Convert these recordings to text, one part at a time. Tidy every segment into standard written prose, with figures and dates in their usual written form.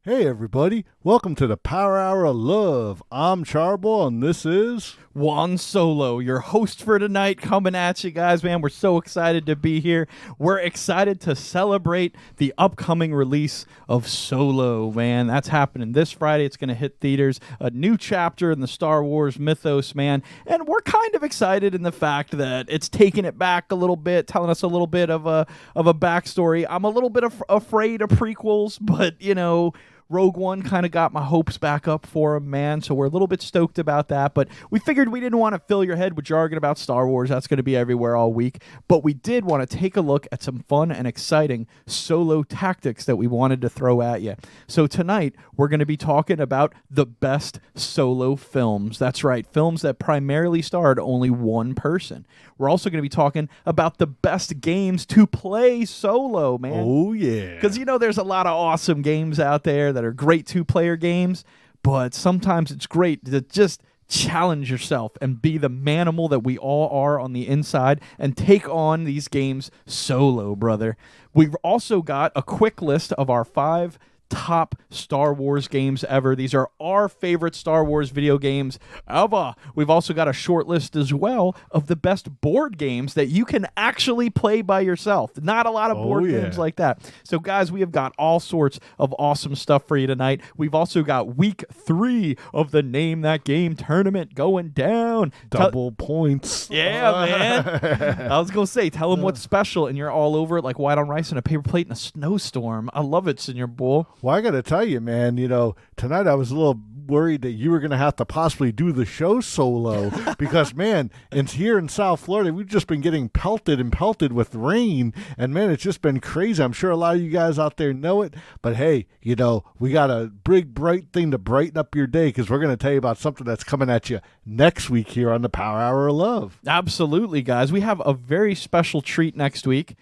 Hey everybody, welcome to the Power Hour of Love. I'm Charboil and this is Juan Solo, your host for tonight, coming at you guys, man. We're so excited to be here. We're excited to celebrate the upcoming release of Solo, man. That's happening this Friday. It's going to hit theaters, a new chapter in the Star Wars mythos, man. And we're kind of excited in the fact that it's taking it back a little bit, telling us a little bit of a backstory. I'm a little bit afraid of prequels, but, you know, Rogue One kind of got my hopes back up for him, man, so we're a little bit stoked about that, but we figured we didn't want to fill your head with jargon about Star Wars. That's going to be everywhere all week, but we did want to take a look at some fun and exciting Solo tactics that we wanted to throw at you. So tonight, we're going to be talking about the best Solo films. That's right, films that primarily starred only one person. We're also going to be talking about the best games to play solo, man. Oh yeah. Because, you know, there's a lot of awesome games out there that are great two-player games, but sometimes it's great to just challenge yourself and be the manimal that we all are on the inside and take on these games solo, brother. We've also got a quick list of our 5 top Star Wars games ever. These are our favorite Star Wars video games ever. We've also got a short list as well of the best board games that you can actually play by yourself. Not a lot of board games like that. So guys, we have got all sorts of awesome stuff for you tonight. We've also got week 3 of the Name That Game tournament going down. Double points. Yeah, man. I was going to say, tell them what's special, and you're all over it like white on rice and a paper plate in a snowstorm. I love it, Senor Bull. Well, I got to tell you, man, you know, tonight I was a little worried that you were going to have to possibly do the show solo because, man, here in South Florida, we've just been getting pelted with rain, and, man, it's just been crazy. I'm sure a lot of you guys out there know it, but, hey, you know, we got a big, bright thing to brighten up your day because we're going to tell you about something that's coming at you next week here on the Power Hour of Love. Absolutely, guys. We have a very special treat next week.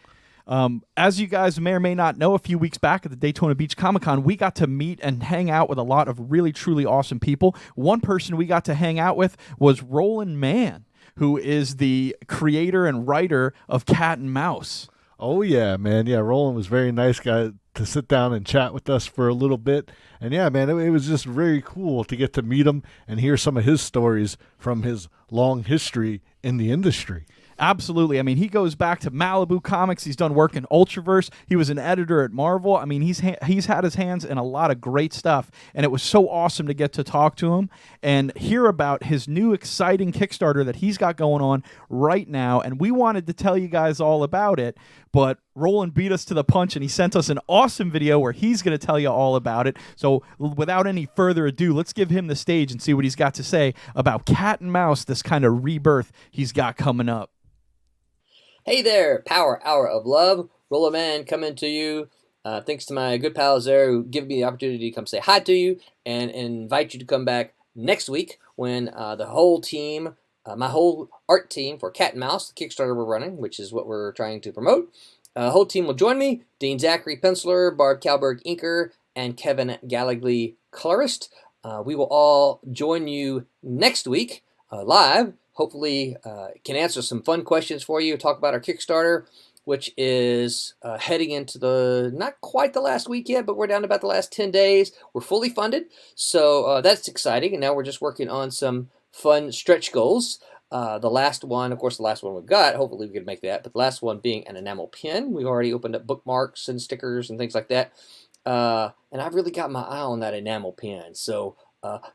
As you guys may or may not know, a few weeks back at the Daytona Beach Comic-Con, we got to meet and hang out with a lot of really, truly awesome people. One person we got to hang out with was Roland Mann, who is the creator and writer of Cat and Mouse. Oh, yeah, man. Yeah, Roland was a very nice guy to sit down and chat with us for a little bit. And, yeah, man, it was just very cool to get to meet him and hear some of his stories from his long history in the industry. Absolutely. I mean, he goes back to Malibu Comics. He's done work in Ultraverse. He was an editor at Marvel. I mean, he's had his hands in a lot of great stuff, and it was so awesome to get to talk to him and hear about his new exciting Kickstarter that he's got going on right now, and we wanted to tell you guys all about it, but Roland beat us to the punch, and he sent us an awesome video where he's going to tell you all about it. So without any further ado, let's give him the stage and see what he's got to say about Cat and Mouse, this kind of rebirth he's got coming up. Hey there, Power Hour of Love, Roland Mann coming to you. Thanks to my good pals there who give me the opportunity to come say hi to you and invite you to come back next week when the whole team, my whole art team for Cat and Mouse, the Kickstarter we're running, which is what we're trying to promote. The whole team will join me, Dean Zachary, penciler, Barb Kalberg, inker, and Kevin Gallagly, colorist. We will all join you next week live. Hopefully, can answer some fun questions for you, talk about our Kickstarter, which is heading into not quite the last week yet, but we're down to about the last 10 days. We're fully funded, so that's exciting, and now we're just working on some fun stretch goals. The last one, of course, the last one we've got, hopefully we can make that, but the last one being an enamel pin. We've already opened up bookmarks and stickers and things like that, and I've really got my eye on that enamel pin, so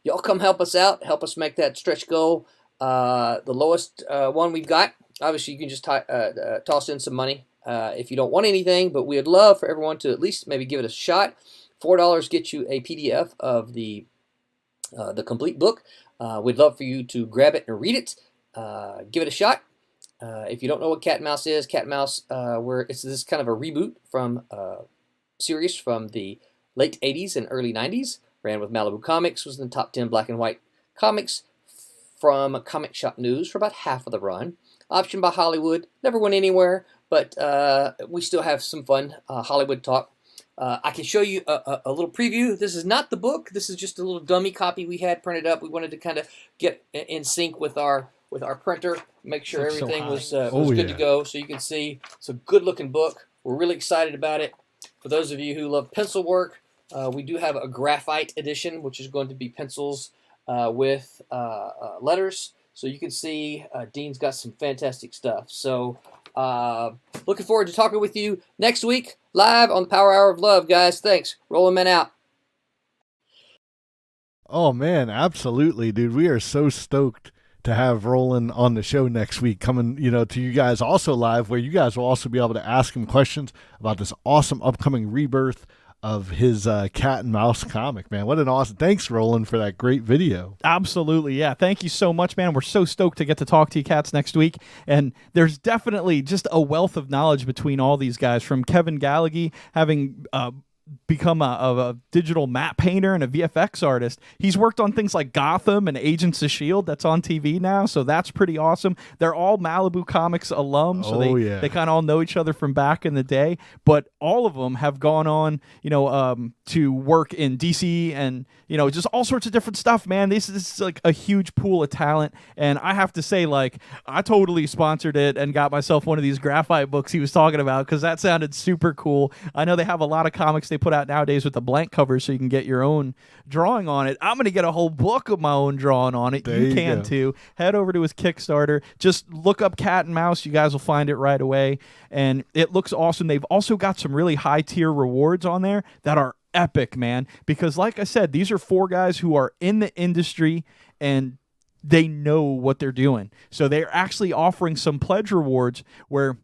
y'all come help us out, help us make that stretch goal. The lowest one we've got, obviously you can just toss in some money if you don't want anything, but we would love for everyone to at least maybe give it a shot. $4 gets you a PDF of the complete book. We'd love for you to grab it and read it. Give it a shot. If you don't know what Cat and Mouse is, Cat and Mouse, it's this kind of a reboot from series from the late 80s and early 90s. Ran with Malibu Comics, was in the top 10 black and white comics from Comic Shop News for about half of the run. Optioned by Hollywood, never went anywhere, but we still have some fun Hollywood talk. I can show you a little preview. This is not the book. This is just a little dummy copy we had printed up. We wanted to kind of get in sync with our printer, make sure everything was good to go. So you can see it's a good looking book. We're really excited about it. For those of you who love pencil work, We do have a graphite edition, which is going to be pencils with letters. So you can see Dean's got some fantastic stuff. So looking forward to talking with you next week live on the Power Hour of Love, guys. Thanks. Roland Mann out. Oh, man, absolutely, dude. We are so stoked to have Roland on the show next week, coming, to you guys also live, where you guys will also be able to ask him questions about this awesome upcoming rebirth of his cat and mouse comic, man. What an awesome... Thanks, Roland, for that great video. Absolutely, yeah. Thank you so much, man. We're so stoked to get to talk to you cats next week. And there's definitely just a wealth of knowledge between all these guys, from Kevin Gallagher having... become a digital map painter and a VFX artist. He's worked on things like Gotham and Agents of S.H.I.E.L.D. that's on TV now, so that's pretty awesome. They're all Malibu Comics alums, so they kind of all know each other from back in the day, but all of them have gone on, to work in DC and, just all sorts of different stuff, man. This is like a huge pool of talent, and I have to say, like, I totally sponsored it and got myself one of these graphite books he was talking about, because that sounded super cool. I know they have a lot of comics they put out nowadays with the blank covers, so you can get your own drawing on it. I'm going to get a whole book of my own drawing on it. You can too. Head over to his Kickstarter. Just look up Cat and Mouse. You guys will find it right away. And it looks awesome. They've also got some really high tier rewards on there that are epic, man. Because like I said, these are 4 guys who are in the industry and they know what they're doing. So they're actually offering some pledge rewards where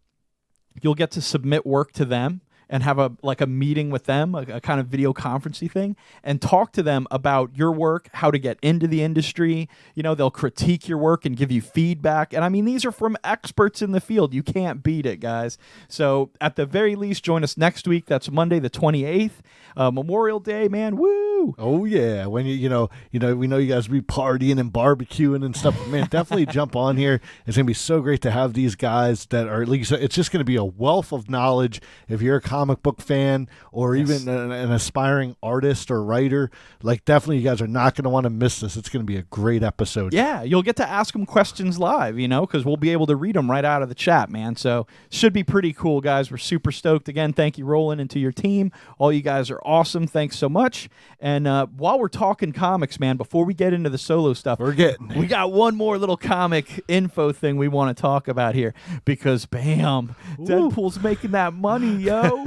you'll get to submit work to them and have a meeting with them, a kind of video conferencing thing, and talk to them about your work, how to get into the industry. They'll critique your work and give you feedback. And I mean, these are from experts in the field. You can't beat it, guys. So at the very least, join us next week. That's Monday the 28th, Memorial Day, man. Woo! Oh yeah, when we know you guys be partying and barbecuing and stuff. But man, definitely jump on here. It's gonna be so great to have these guys that are, at least it's just gonna be a wealth of knowledge. If you're a comic book fan or even an aspiring artist or writer, like, definitely you guys are not gonna want to miss this. It's gonna be a great episode. Yeah, you'll get to ask them questions live, because we'll be able to read them right out of the chat, man. So should be pretty cool, guys. We're super stoked. Again, thank you, Roland, and to your team. All you guys are awesome. Thanks so much. And while we're talking comics, man, before we get into the solo stuff, we got one more little comic info thing we want to talk about here, because bam, Deadpool's making that money, yo.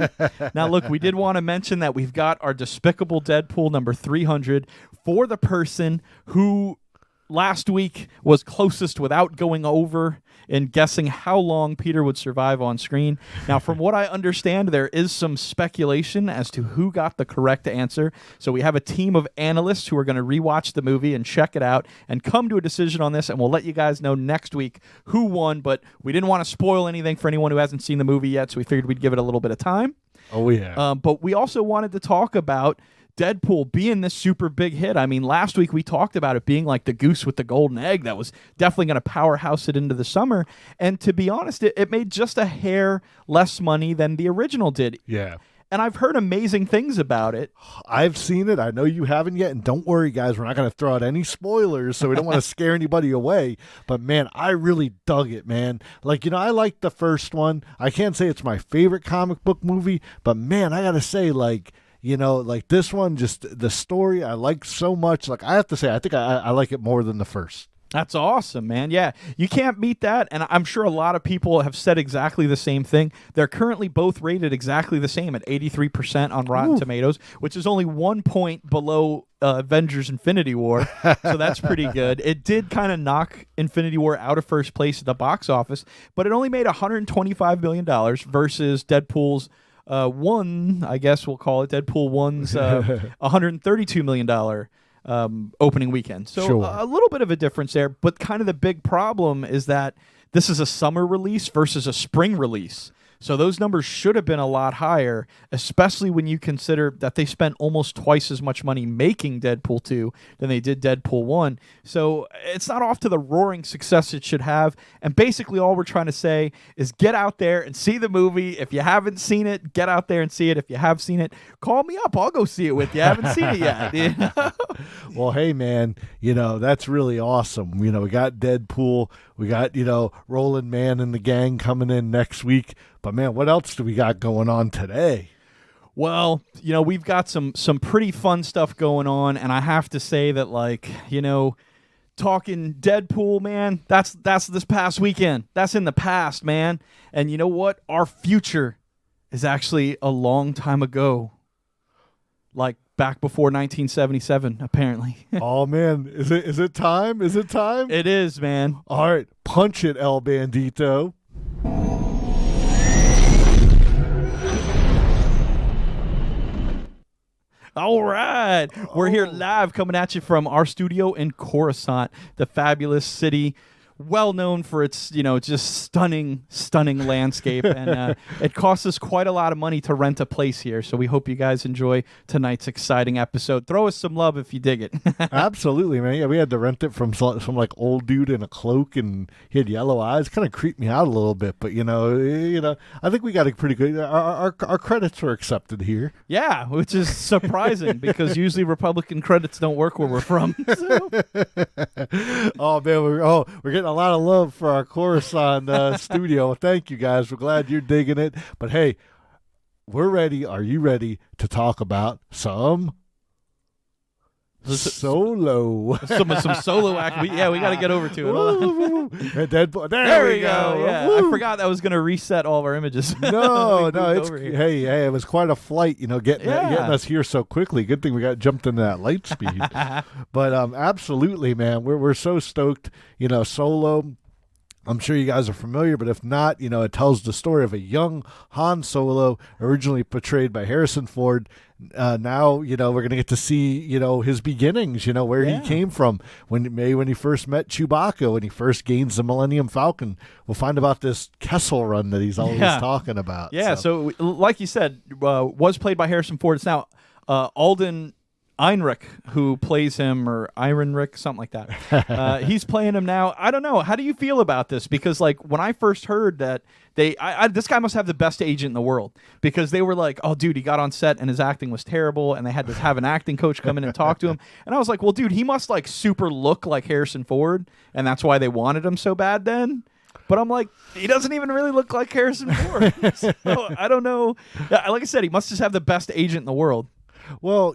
Now, look, we did want to mention that we've got our Despicable Deadpool number 300 for the person who last week was closest without going over in guessing how long Peter would survive on screen. Now, from what I understand, there is some speculation as to who got the correct answer. So we have a team of analysts who are going to rewatch the movie and check it out and come to a decision on this, and we'll let you guys know next week who won, but we didn't want to spoil anything for anyone who hasn't seen the movie yet, so we figured we'd give it a little bit of time. Oh, yeah. But we also wanted to talk about Deadpool being this super big hit. I mean, last week we talked about it being like the goose with the golden egg that was definitely going to powerhouse it into the summer. And to be honest, it made just a hair less money than the original did. Yeah. And I've heard amazing things about it. I've seen it. I know you haven't yet. And don't worry, guys. We're not going to throw out any spoilers, so we don't want to scare anybody away. But, man, I really dug it, man. Like, I liked the first one. I can't say it's my favorite comic book movie. But, man, I got to say, like this one, just the story I like so much. Like, I have to say, I think I like it more than the first. That's awesome, man. Yeah, you can't beat that. And I'm sure a lot of people have said exactly the same thing. They're currently both rated exactly the same at 83% on Rotten Tomatoes, which is only 1 point below Avengers Infinity War. So that's pretty good. It did kind of knock Infinity War out of first place at the box office, but it only made $125 million versus Deadpool's I guess we'll call it Deadpool 1's $132 million opening weekend. So sure. A little bit of a difference there, but kind of the big problem is that this is a summer release versus a spring release. So those numbers should have been a lot higher, especially when you consider that they spent almost twice as much money making Deadpool 2 than they did Deadpool 1. So it's not off to the roaring success it should have. And basically all we're trying to say is get out there and see the movie. If you haven't seen it, get out there and see it. If you have seen it, call me up. I'll go see it with you. I haven't seen it yet. Well, hey, man, that's really awesome. We got Deadpool. We got, Roland Mann and the gang coming in next week. But, man, what else do we got going on today? Well, we've got some pretty fun stuff going on, and I have to say that, like, talking Deadpool, man, that's this past weekend. That's in the past, man. And you know what? Our future is actually a long time ago. Like back before 1977, apparently. Oh man, is it time? Is it time? It is, man. All right, punch it, El Bandito. All right. We're here live coming at you from our studio in Coruscant, the fabulous city, well known for its, just stunning landscape. And it costs us quite a lot of money to rent a place here. So we hope you guys enjoy tonight's exciting episode. Throw us some love if you dig it. Absolutely, man. Yeah, we had to rent it from some like old dude in a cloak, and he had yellow eyes. Kind of creeped me out a little bit, but I think we got a pretty good. Our credits were accepted here. Yeah, which is surprising because usually Republican credits don't work where we're from. So. Oh man, we're getting a lot of love for our Coruscant studio. Thank you guys. We're glad you're digging it. But hey, we're ready. Are you ready to talk about some Solo? some solo act. We got to get over to it. Hold on. Deadpool. There we go. Yeah, I forgot that was going to reset all of our images. No, hey, it was quite a flight, getting us here so quickly. Good thing we got jumped into that light speed. But absolutely, man, we're so stoked. Solo, I'm sure you guys are familiar, but if not, it tells the story of a young Han Solo, originally portrayed by Harrison Ford. Now, we're going to get to see, his beginnings, where he came from, when he first met Chewbacca, when he first gains the Millennium Falcon. We'll find about this Kessel Run that he's always talking about. Yeah, so like you said, was played by Harrison Ford. It's now Alden Ehrenreich who plays him, or Ehrenreich, something like that. He's playing him now. I don't know. How do you feel about this? Because like when I first heard that this guy must have the best agent in the world, because they were like, oh dude, he got on set and his acting was terrible, and they had to have an acting coach come in and talk to him. And I was like, well dude, he must like super look like Harrison Ford, and that's why they wanted him so bad then. But I'm like, he doesn't even really look like Harrison Ford. So I don't know. Like I said, he must just have the best agent in the world. Well,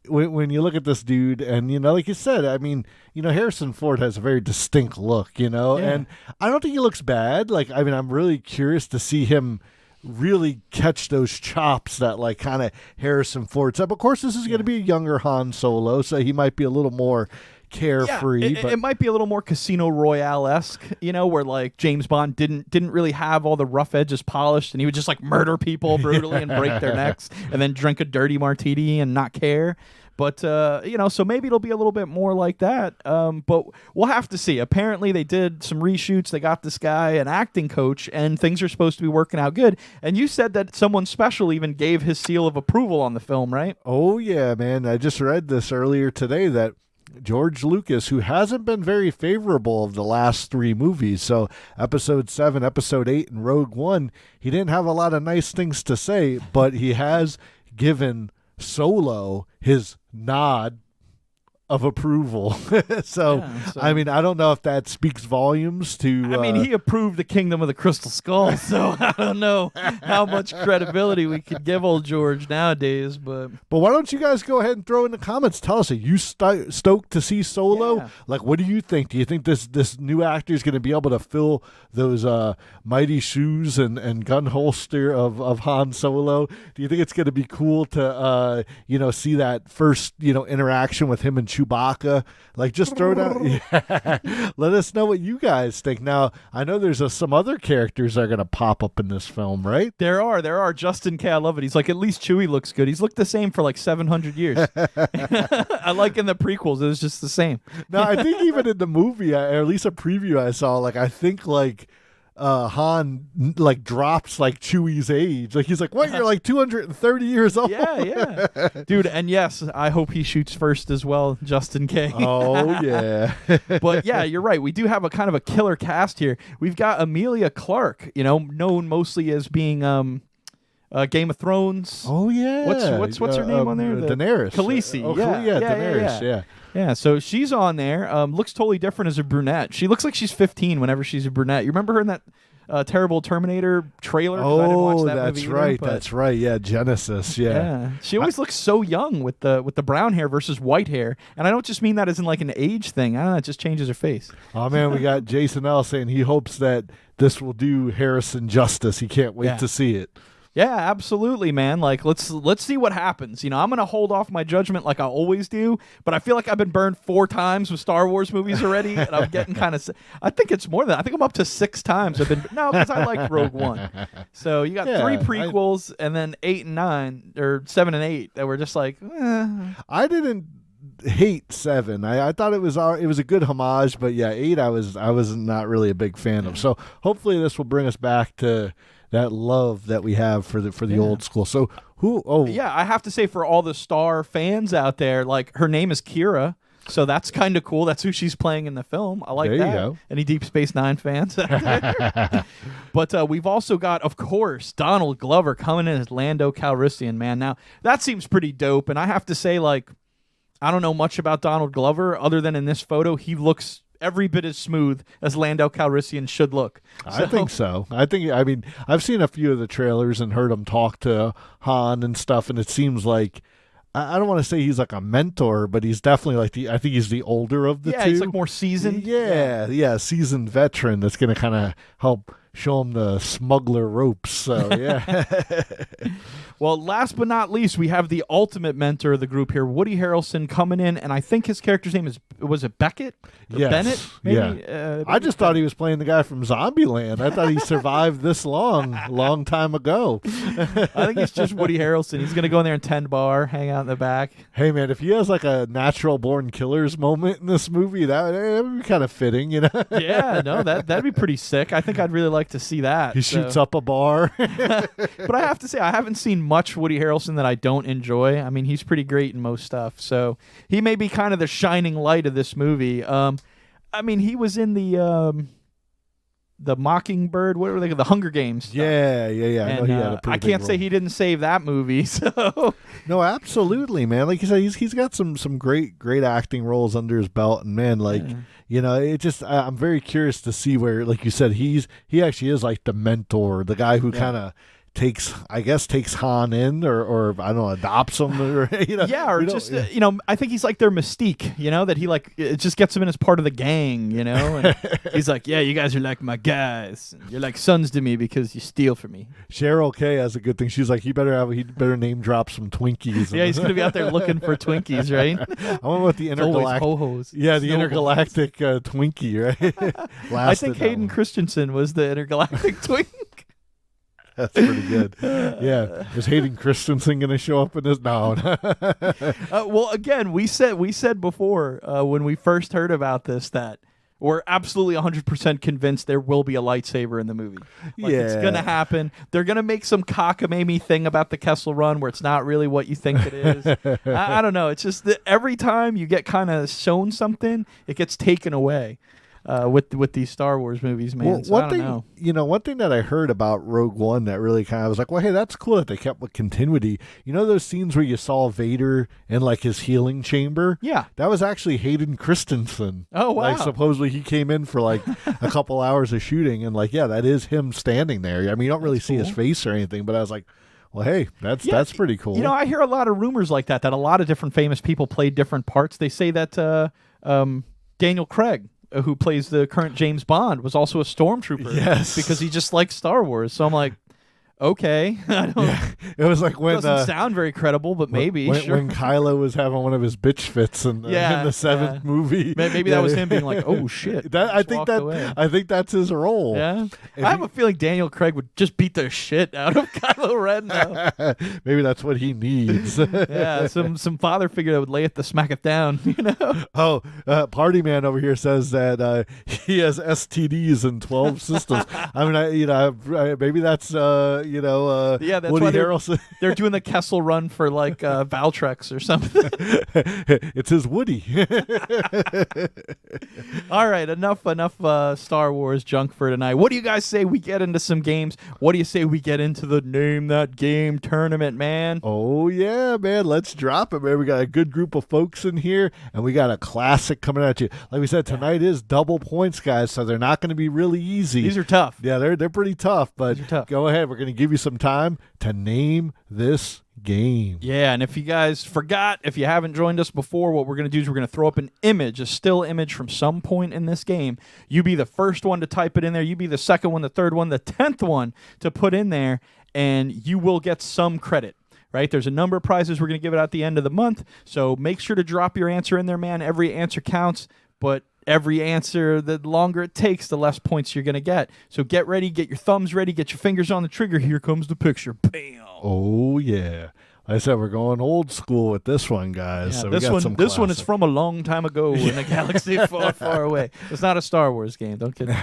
when you look at this dude, and like you said, I mean, Harrison Ford has a very distinct look, and I don't think he looks bad. Like, I mean, I'm really curious to see him really catch those chops that like kind of Harrison Ford's up. Of course, this is going to be a younger Han Solo, so he might be a little more carefree. Yeah, it might be a little more Casino Royale-esque, where like James Bond didn't really have all the rough edges polished, and he would just like murder people brutally and break their necks, and then drink a dirty martini and not care. But so maybe it'll be a little bit more like that. But we'll have to see. Apparently, they did some reshoots. They got this guy an acting coach, and things are supposed to be working out good. And you said that someone special even gave his seal of approval on the film, right? Oh yeah, man! I just read this earlier today that George Lucas, who hasn't been very favorable of the last three movies, so Episode 7, Episode 8, and Rogue One, he didn't have a lot of nice things to say, but he has given Solo his nod of approval. So, I mean, I don't know if that speaks volumes to... I mean, he approved the Kingdom of the Crystal Skull, so I don't know how much credibility we could give old George nowadays, but why don't you guys go ahead and throw in the comments, tell us, are you stoked to see Solo? Yeah. Like, what do you think? Do you think this new actor is going to be able to fill those mighty shoes and gun holster of Han Solo? Do you think it's going to be cool to see that first interaction with him and Chewbacca? Like, just throw it out. Yeah. Let us know what you guys think. Now, I know there's some other characters that are going to pop up in this film, right? There are. Justin K, I love it. He's like, at least Chewie looks good. He's looked the same for like 700 years. I like in the prequels, it was just the same. No, I think even in the movie, or at least a preview I saw, like, I think like Han like drops like Chewie's age. Like, he's like, what? You're like 230 years old. Yeah. Dude, and yes, I hope he shoots first as well, Justin K. Oh, yeah. But yeah, you're right. We do have a kind of a killer cast here. We've got Emilia Clarke, known mostly as being Game of Thrones. Oh, yeah. What's her name on there? Daenerys. Khaleesi. Daenerys. Yeah, so she's on there. Looks totally different as a brunette. She looks like she's 15 whenever she's a brunette. You remember her in that terrible Terminator trailer. 'Cause I didn't watch that that's movie right. either, but- That's right. Yeah, Genesis. Yeah. She always looks so young with the brown hair versus white hair, and I don't just mean that as in like an age thing. I don't know, it just changes her face. Oh man, we got Jason L saying he hopes that this will do Harrison justice. He can't wait to see it. Yeah, absolutely, man. Like, let's see what happens. You know, I'm gonna hold off my judgment like I always do, but I feel like I've been burned 4 times with Star Wars movies already, and I'm getting kind of. I think it's more than that. I think I'm up to 6 times. I've been because I like Rogue One. So you got 3 prequels, and then 8 and 9, or 7 and 8 that were just like. I didn't hate 7. I thought it was a good homage, but yeah, 8 I was not really a big fan of. So hopefully this will bring us back to that love that we have for the old school. So yeah, I have to say, for all the Star fans out there, like, her name is qi'ra, so that's kind of cool. That's who she's playing in the film. I like there that. You go. Any Deep Space Nine fans out there? But we've also got, of course, Donald Glover coming in as Lando Calrissian, man. Now, that seems pretty dope, and I have to say, like, I don't know much about Donald Glover other than in this photo, he looks every bit as smooth as Lando Calrissian should look. I think so. I mean, I've seen a few of the trailers and heard him talk to Han and stuff, and it seems like, I don't want to say he's like a mentor, but he's definitely like I think he's the older of the two. Yeah, he's like more seasoned. Yeah, seasoned veteran that's going to kind of help show him the smuggler ropes. So, yeah. Well, last but not least, we have the ultimate mentor of the group here, Woody Harrelson, coming in, and I think his character's name was it Beckett? Or yes. Bennett? Maybe? Yeah. I just thought he was playing the guy from Zombieland. I thought he survived this long time ago. I think it's just Woody Harrelson. He's going to go in there and tend bar, hang out in the back. Hey, man, if he has like a natural born killers moment in this movie, that would be kind of fitting, you know? Yeah, no, that'd be pretty sick. I think I'd really like to see that. He shoots up a bar. But I have to say, I haven't seen much Woody Harrelson that I don't enjoy. I mean, he's pretty great in most stuff. So he may be kind of the shining light of this movie. I mean, he was in the Mockingbird, what were they? The Hunger Games. Yeah. And, I know he had a pretty I can't big say role. he didn't save that movie. So no, absolutely, man. Like you said, he's got some great acting roles under his belt, and man, like you know, it just I'm very curious to see where, like you said, he actually is like the mentor, the guy who kind of takes Han in or I don't know, adopts him or you know. Yeah, or just you know, I think he's like their Mystique, you know, that he like it just gets him in as part of the gang, you know. And he's like, yeah, you guys are like my guys. You're like sons to me because you steal from me. Cheryl Kay has a good thing. She's like, he better name drop some Twinkies. Yeah, he's gonna be out there looking for Twinkies, right? I wonder what the intergalactic. Ho-hos. Yeah, the intergalactic Twinkie, right? I think Hayden Christensen was the intergalactic Twink. That's pretty good. Yeah. Is Hayden Christensen going to show up in this? No. Well, again, we said before when we first heard about this that we're absolutely 100% convinced there will be a lightsaber in the movie. Like, it's going to happen. They're going to make some cockamamie thing about the Kessel Run where it's not really what you think it is. I don't know. It's just that every time you get kind of shown something, it gets taken away. With these Star Wars movies, man. Well, so I don't know. You know, one thing that I heard about Rogue One that really kind of was like, well, hey, that's cool that they kept with continuity. You know those scenes where you saw Vader in like his healing chamber? Yeah. That was actually Hayden Christensen. Oh, wow. Like supposedly he came in for like a couple hours of shooting and like, yeah, that is him standing there. I mean, you don't really see his face or anything, but I was like, well, hey, that's pretty cool. You know, I hear a lot of rumors like that a lot of different famous people play different parts. They say that Daniel Craig, who plays the current James Bond, was also a stormtrooper. Yes, because he just likes Star Wars. So I'm like, okay, I don't. Yeah. It was like when doesn't sound very credible, but maybe when Kylo was having one of his bitch fits in the 7th movie. Maybe that was him being like, "Oh shit!" I think that's his role. Yeah, I have a feeling Daniel Craig would just beat the shit out of Kylo Ren. Though. Maybe that's what he needs. Yeah, some father figure that would lay it to smack it down. You know. Oh, Party Man over here says that he has STDs in 12 systems. I mean, maybe that's Yeah, that's Woody why Harrelson. they're doing the Kessel Run for like Valtrex or something. It's his Woody. All right, enough Star Wars junk for tonight. What do you guys say we get into some games? What do you say we get into the Name That Game tournament, man? Oh, yeah, man. Let's drop it, man. We got a good group of folks in here, and we got a classic coming at you. Like we said, tonight is double points, guys, so they're not going to be really easy. These are tough. Yeah, they're pretty tough, but tough. Go ahead. We're going to give you some time to name this game. Yeah, and if you guys forgot, if you haven't joined us before, what we're going to do is we're going to throw up an image, a still image from some point in this game. You be the first one to type it in there. You be the second one, the third one, the 10th one to put in there, and you will get some credit. Right? There's a number of prizes we're going to give it at the end of the month, so make sure to drop your answer in there, man. Every answer counts, but every answer, the longer it takes, the less points you're going to get. So get ready, get your thumbs ready, get your fingers on the trigger. Here comes the picture. Bam! Oh, yeah. Like I said, we're going old school with this one, guys. Yeah, so this one is from a long time ago in a galaxy far, far away. It's not a Star Wars game. Don't kid me.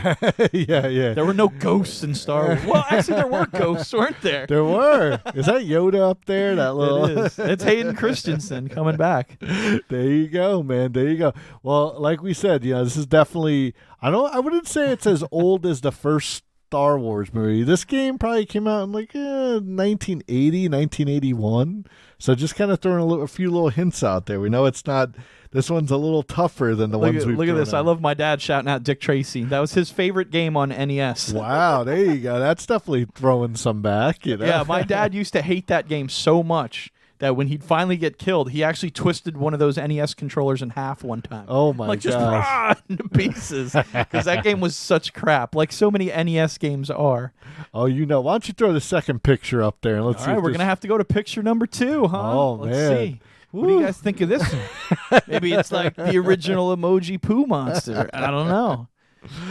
Yeah. There were no ghosts in Star Wars. Well, actually, there were ghosts, weren't there? There were. Is that Yoda up there? That little. It is. It's Hayden Christensen coming back. There you go, man. There you go. Well, like we said, this is definitely. I wouldn't say it's as old as the first Star Wars movie. This game probably came out in like 1980, 1981. So just kind of throwing a few little hints out there. We know it's not. This one's a little tougher than the ones we've Look at this. out. I love my dad shouting out Dick Tracy. That was his favorite game on NES. Wow, there you go. That's definitely throwing some back. Yeah, my dad used to hate that game so much that when he'd finally get killed, he actually twisted one of those NES controllers in half one time. Oh my gosh. Just rah, into pieces. Because that game was such crap, like so many NES games are. Oh, why don't you throw the second picture up there and let's see. All right, we're going to have to go to picture number 2, huh? Oh, let's man. see. What do you guys think of this one? Maybe it's like the original Emoji Poo Monster. I don't know.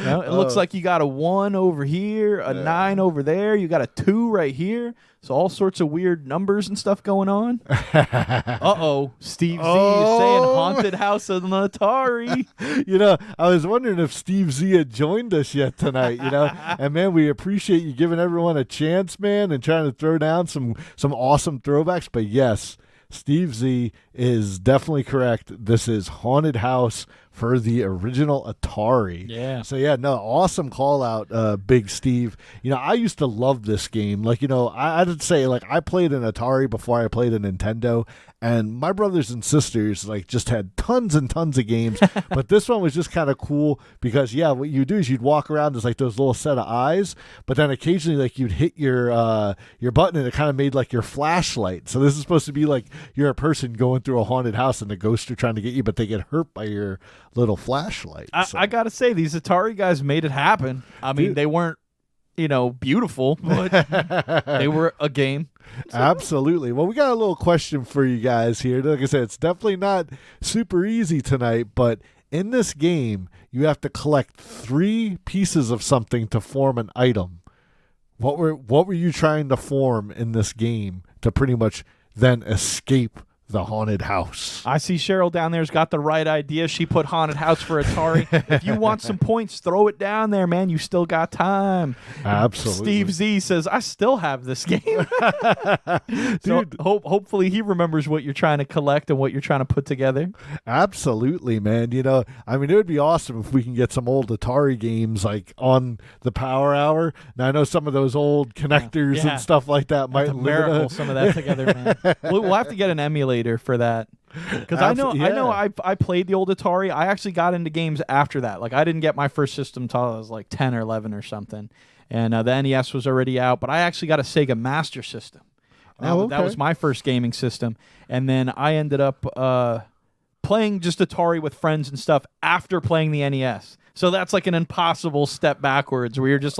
It looks like you got a 1 over here, a 9 over there. You got a 2 right here. So all sorts of weird numbers and stuff going on. Uh-oh. Steve Z is saying Haunted House on the Atari. I was wondering if Steve Z had joined us yet tonight, And, man, we appreciate you giving everyone a chance, man, and trying to throw down some awesome throwbacks. But, yes, Steve Z is definitely correct. This is Haunted House for the original Atari. Yeah. So, awesome call out, Big Steve. I used to love this game. I'd say, I played an Atari before I played a Nintendo, and my brothers and sisters, just had tons and tons of games. But this one was just kind of cool because, what you do is you'd walk around, there's, those little set of eyes, but then occasionally, you'd hit your button, and it kind of made, your flashlight. So this is supposed to be, you're a person going through a haunted house, and the ghosts are trying to get you, but they get hurt by your little flashlight. I gotta say, these Atari guys made it happen. I mean, they weren't, beautiful, but they were a game. Absolutely. Well, we got a little question for you guys here. Like I said, it's definitely not super easy tonight, but in this game, you have to collect 3 pieces of something to form an item. What were you trying to form in this game to pretty much then escape the haunted house? I see Cheryl down there's got the right idea. She put haunted house for Atari. If you want some points, throw it down there, man. You still got time. Absolutely. Steve Z says, I still have this game. Dude. So hopefully he remembers what you're trying to collect and what you're trying to put together. Absolutely, man. It would be awesome if we can get some old Atari games on the Power Hour. Now, I know some of those old connectors and stuff like that might miracle some of that together, man. We'll have to get an emulator for that, because I know I played the old Atari. I actually got into games after that. I didn't get my first system until I was 10 or 11 or something, and the NES was already out. But I actually got a Sega Master System. That was my first gaming system, and then I ended up playing just Atari with friends and stuff after playing the NES. So that's an impossible step backwards where you're just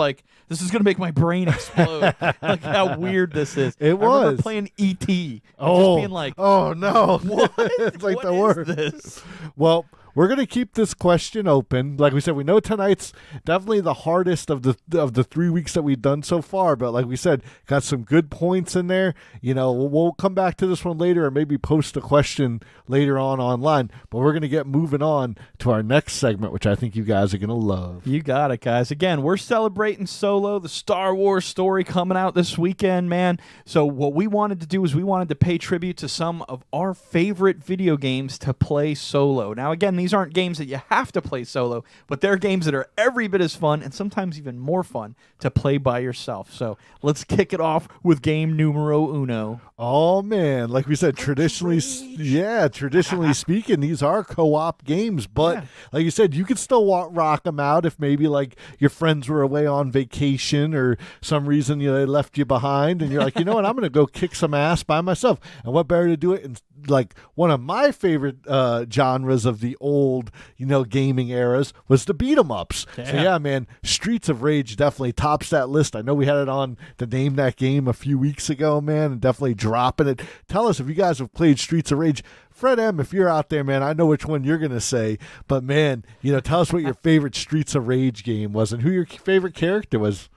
this is going to make my brain explode. How weird this is. I remember playing E.T. Oh, just being oh no. What? It's What the is worst. this? Well, we're going to keep this question open. Like we said, we know tonight's definitely the hardest of the 3 weeks that we've done so far. But like we said, got some good points in there. We'll come back to this one later or maybe post a question later on online. But we're going to get moving on to our next segment, which I think you guys are going to love. You got it, guys. Again, we're celebrating Solo, the Star Wars story coming out this weekend, man. So what we wanted to do is we wanted to pay tribute to some of our favorite video games to play solo. Now, again, these aren't games that you have to play solo, but they're games that are every bit as fun and sometimes even more fun to play by yourself. So let's kick it off with game numero uno. Oh, man. Like we said, traditionally speaking, these are co-op games. But like you said, you could still rock them out if maybe like your friends were away on vacation or some reason they left you behind. And you're like, you know what? I'm going to go kick some ass by myself. And what better to do it in like one of my favorite genres of the old, gaming eras was the beat 'em ups. Yeah. So yeah, man, Streets of Rage definitely tops that list. I know we had it on to name that game a few weeks ago, man, and definitely dropping it. Tell us if you guys have played Streets of Rage. Fred M., if you're out there, man, I know which one you're going to say, but man, tell us what your favorite Streets of Rage game was and who your favorite character was.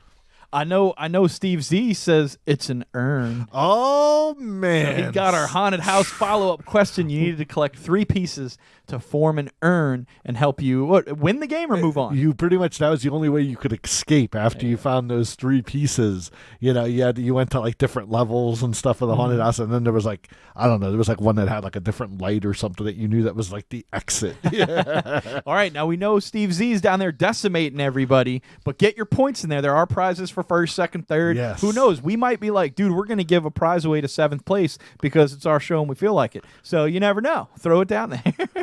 I know Steve Z says it's an urn. Oh, man. So he got our haunted house follow-up question. You needed to collect 3 pieces to form an urn and help you win the game or move on. You pretty much, that was the only way you could escape after you found those 3 pieces. You went to like different levels and stuff of the haunted house, and then there was like, I don't know, there was like one that had like a different light or something that you knew that was like the exit. Yeah. All right, now we know Steve Z's down there decimating everybody, but get your points in there. There are prizes for first, second, third. Yes. Who knows? We might be like, dude, we're going to give a prize away to 7th place because it's our show and we feel like it. So you never know. Throw it down there.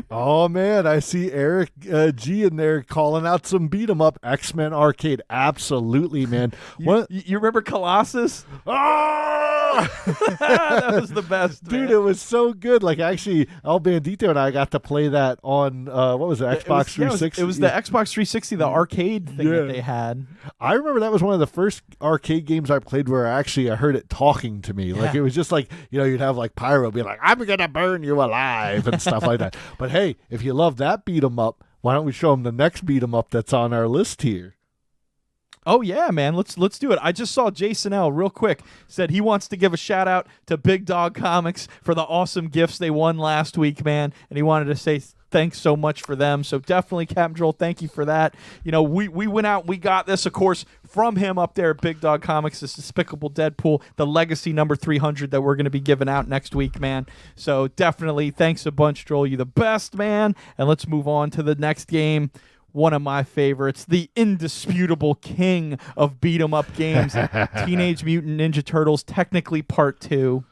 Oh, man, I see Eric G in there calling out some beat 'em up. X-Men Arcade. Absolutely, man. You remember Colossus? Oh! That was the best, dude. Man. It was so good. Like, actually, El Bandito and I got to play that on, what was it, Xbox 360? It was the Xbox 360, the arcade thing that they had. I remember that was one of the first arcade games I played where I heard it talking to me. Like, it was just like, you'd have like Pyro be like, I'm going to burn you alive and stuff like that. But hey, if you love that beat 'em up, why don't we show them the next beat 'em up that's on our list here? Oh yeah, man. Let's do it. I just saw Jason L. real quick said he wants to give a shout out to Big Dog Comics for the awesome gifts they won last week, man. And he wanted to say thanks so much for them. So definitely, Captain Joel, thank you for that. We went out and we got this, of course, from him up there at Big Dog Comics, this Despicable Deadpool, the Legacy number 300 that we're going to be giving out next week, man. So definitely, thanks a bunch, Joel. You're the best, man. And let's move on to the next game. One of my favorites, the indisputable king of beat-em-up games, Teenage Mutant Ninja Turtles, technically Part 2.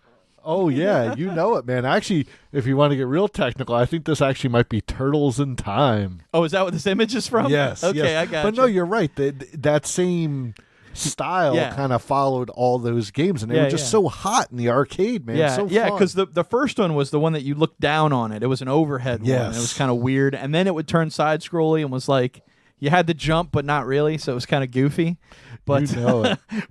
Oh, yeah, you know it, man. Actually, if you want to get real technical, I think this actually might be Turtles in Time. Oh, is that what this image is from? Yes. Okay, yes. I got But no, you're right. That same style kind of followed all those games, and they were just so hot in the arcade, man. Yeah, so because the first one was the one that you looked down on it. It was an overhead one. And it was kind of weird, and then it would turn side-scrolly and was like you had to jump, but not really, so it was kind of goofy. But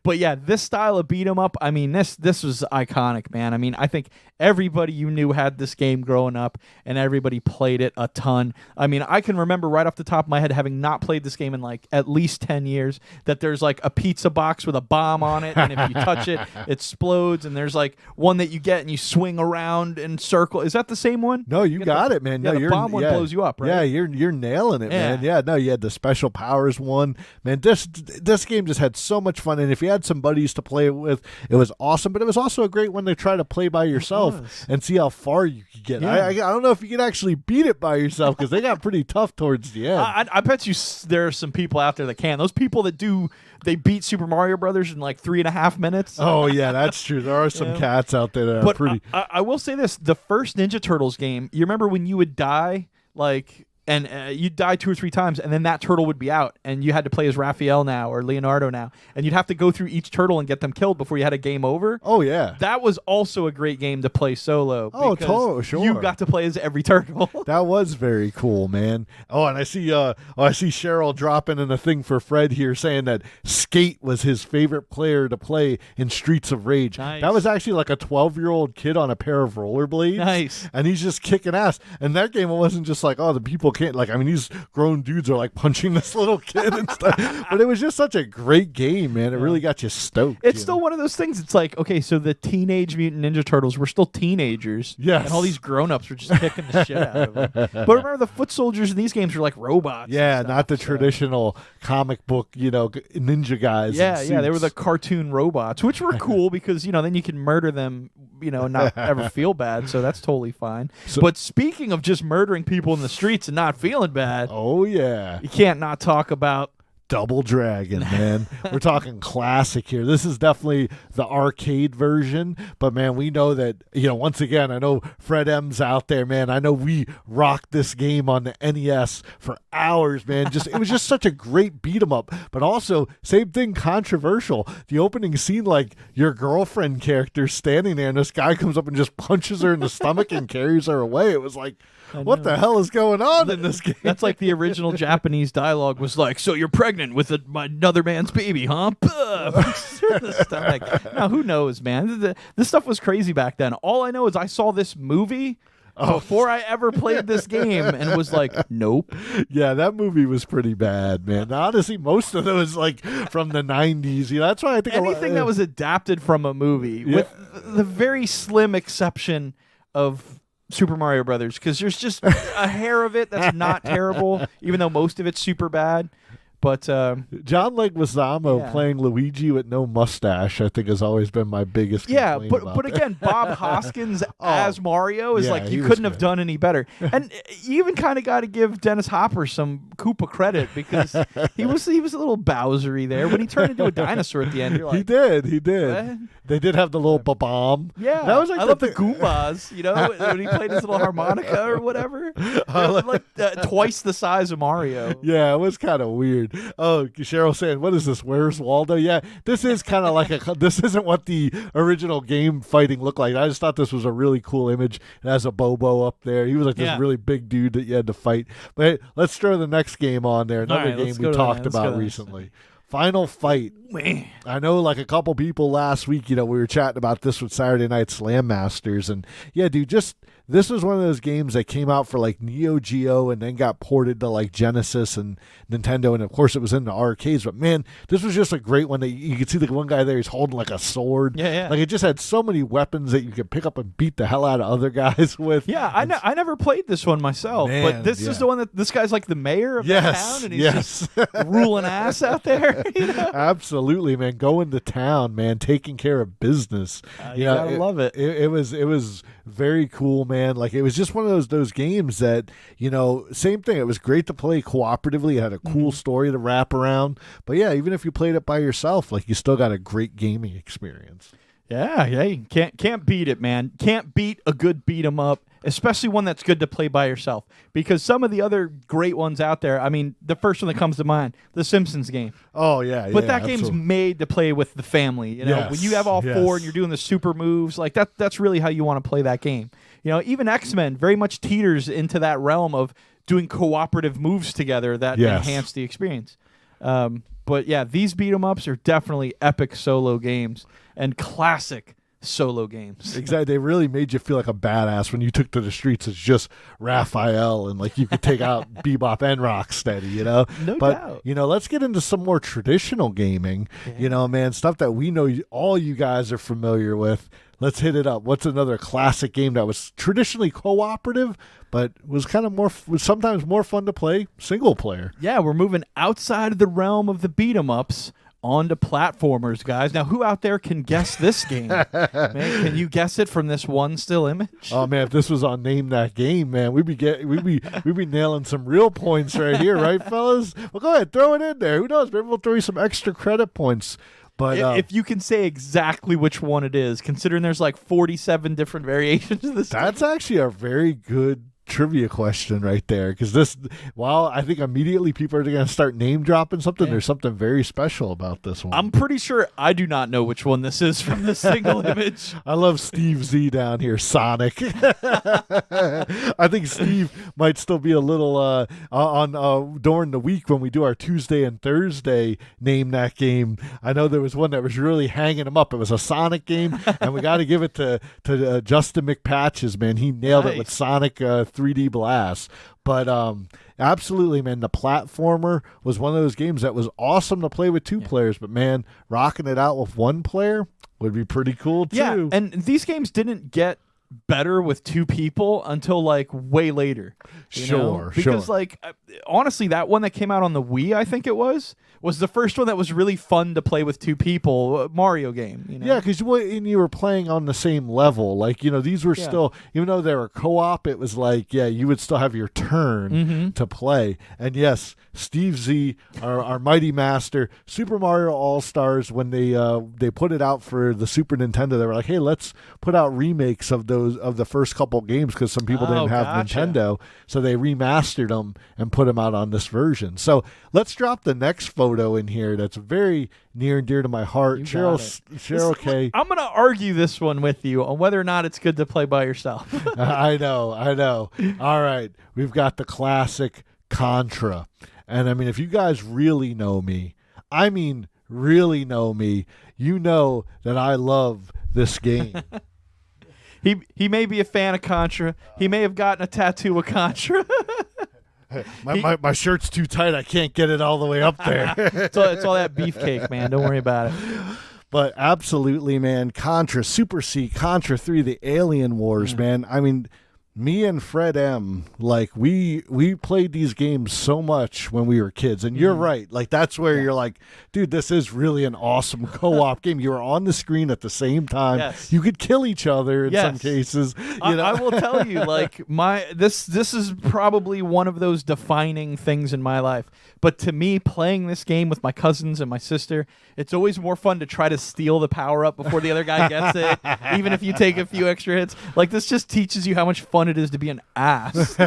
but yeah, this style of beat 'em up, I mean, this was iconic, man. I mean, I think everybody you knew had this game growing up, and everybody played it a ton. I mean, I can remember right off the top of my head, having not played this game in like at least 10 years, that there's like a pizza box with a bomb on it, and if you touch it, it explodes. And there's like one that you get and you swing around and circle. Is that the same one? No, you got it, man. Yeah, no, the bomb one blows you up, right? Yeah, you're nailing it, man. Yeah, no, you had the special powers one, man. This game just had so much fun, and if you had some buddies to play with, it was awesome. But it was also a great one to try to play by yourself and see how far you could get. Yeah. I don't know if you could actually beat it by yourself because they got pretty tough towards the end. I bet you there are some people out there that can. Those people that they beat Super Mario Brothers in like 3.5 minutes. Oh yeah, that's true. There are some cats out there that are pretty. I will say this: the first Ninja Turtles game. You remember when you would die, like. And you'd die 2 or 3 times, and then that turtle would be out, and you had to play as Raphael now or Leonardo now, and you'd have to go through each turtle and get them killed before you had a game over. Oh, yeah. That was also a great game to play solo. Oh, totally, sure. You got to play as every turtle. That was very cool, man. Oh, and I see Cheryl dropping in a thing for Fred here saying that Skate was his favorite player to play in Streets of Rage. Nice. That was actually like a 12-year-old kid on a pair of rollerblades. Nice. And he's just kicking ass. And that game wasn't just like, oh, the people can't, like, I mean, these grown dudes are like punching this little kid and stuff. But it was just such a great game, man. It really got you stoked. It's still one of those things. It's like, okay, so the Teenage Mutant Ninja Turtles were still teenagers. Yes. And all these grown-ups were just kicking the shit out of them. But remember, the foot soldiers in these games were like robots. Yeah, not the traditional comic book, ninja guys. Yeah, they were the cartoon robots, which were cool because, then you can murder them, and not ever feel bad. So that's totally fine. But speaking of just murdering people in the streets and not feeling bad, oh, yeah. you can't not talk about Double Dragon, man. We're talking classic here. This is definitely the arcade version, but man, we know that, once again, I know Fred M's out there, man. I know we rocked this game on the NES for hours, man. It was just such a great beat 'em up, but also same thing, controversial. The opening scene, like your girlfriend character standing there and this guy comes up and just punches her in the stomach and carries her away. It was like, what the hell is going on in this game? That's like the original Japanese dialogue was like, so you're pregnant with another man's baby, huh? Now, who knows, man? This stuff was crazy back then. All I know is I saw this movie before I ever played this game and was like, nope. Yeah, that movie was pretty bad, man. Honestly, most of those like from the 90s. That's why I think anything that was adapted from a movie, with the very slim exception of Super Mario Brothers, because there's just a hair of it that's not terrible, even though most of it's super bad. But John Leguizamo playing Luigi with no mustache, I think, has always been my biggest complaint but again, Bob Hoskins as Mario is like, you couldn't have done any better. And you even kind of got to give Dennis Hopper some Koopa credit, because he was a little Bowsery there when he turned into a dinosaur at the end. You're like, he did. What? They did have the little ba-bomb. Yeah, that was like I love the Goombas. When he played his little harmonica or whatever. Like twice the size of Mario. Yeah, it was kind of weird. Oh, Cheryl saying, what is this? Where's Waldo? Yeah, this is kind of like this isn't what the original game fighting looked like. I just thought this was a really cool image. It has a Bobo up there. He was like this really big dude that you had to fight. But hey, let's throw the next game on there. Another game we talked about recently. Final Fight. Man. I know like a couple people last week, we were chatting about this with Saturday Night Slam Masters. And yeah, dude, this was one of those games that came out for like Neo Geo and then got ported to like Genesis and Nintendo. And of course it was in the arcades. But man, this was just a great one. That you could see the one guy there, he's holding like a sword. Yeah. Like it just had so many weapons that you could pick up and beat the hell out of other guys with. Yeah, I never played this one myself. Man, but this is the one that this guy's like the mayor of the town. And he's just ruling ass out there. Absolutely, man. Going to town, man. Taking care of business. You gotta love it. It was very cool, man. Like it was just one of those games that, same thing. It was great to play cooperatively. It had a cool story to wrap around. But yeah, even if you played it by yourself, like you still got a great gaming experience. Yeah, you can't beat it, man. Can't beat a good beat 'em up, especially one that's good to play by yourself. Because some of the other great ones out there, I mean, the first one that comes to mind, the Simpsons game. Oh yeah, but that game's made to play with the family. When you have all four and you're doing the super moves, like that's really how you want to play that game. Even X-Men very much teeters into that realm of doing cooperative moves together that enhance the experience. But yeah, these beat 'em ups are definitely epic solo games and classic solo games. Exactly. They really made you feel like a badass when you took to the streets as just Raphael and like you could take out Bebop and Rocksteady, No but, doubt. Let's get into some more traditional gaming, man, stuff that we know all you guys are familiar with. Let's hit it up. What's another classic game that was traditionally cooperative, but was was sometimes more fun to play single player? Yeah, we're moving outside of the realm of the beat 'em ups onto platformers, guys. Now, who out there can guess this game? Man, can you guess it from this one still image? Oh man, if this was on Name That Game, man, we'd be nailing some real points right here, right, fellas? Well, go ahead, throw it in there. Who knows? Maybe we'll throw you some extra credit points. But if you can say exactly which one it is, considering there's like 47 different variations of this, that's actually a very good trivia question right there, because I think immediately people are going to start name dropping something. There's something very special about this one. I'm pretty sure I do not know which one this is from this single image. I love Steve Z down here, Sonic. I think Steve might still be a little on during the week when we do our Tuesday and Thursday Name That Game. I know there was one that was really hanging him up. It was a Sonic game, and we got to give it to Justin McPatches, man. He nailed it with Sonic 3 3D blast. But absolutely, man, the platformer was one of those games that was awesome to play with two players. But man, rocking it out with one player would be pretty cool too. Yeah, and these games didn't get better with two people until like way later. Sure. Because like honestly, that one that came out on the Wii, I think it was the first one that was really fun to play with two people, Mario game. Yeah, because you were playing on the same level. Like, these were still, even though they were co-op, it was like, you would still have your turn to play. And yes, Steve Z, our mighty master, Super Mario All-Stars, when they put it out for the Super Nintendo, they were like, hey, let's put out remakes of the first couple games because some people didn't have Nintendo. So they remastered them and put them out on this version. So let's drop the next photo in here that's very near and dear to my heart. Cheryl K. I'm going to argue this one with you on whether or not it's good to play by yourself. I know. All right. We've got the classic Contra. And I mean, if you guys really know me, you know that I love this game. He may be a fan of Contra. He may have gotten a tattoo of Contra. My shirt's too tight. I can't get it all the way up there. It's all that beefcake, man. Don't worry about it. But absolutely, man. Contra, Super C, Contra 3, the Alien Wars, man. I mean, me and Fred M, like, we played these games so much when we were kids. And you're right. Like, that's where you're like, dude, this is really an awesome co-op game. You were on the screen at the same time. Yes. You could kill each other in some cases. I will tell you, like, this is probably one of those defining things in my life. But to me, playing this game with my cousins and my sister, it's always more fun to try to steal the power-up before the other guy gets it, even if you take a few extra hits. Like, this just teaches you how much fun it is to be an ass.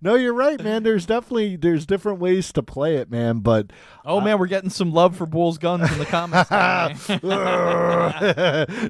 No, you're right, man. There's different ways to play it, man. But man, we're getting some love for Bull's Guns in the comments.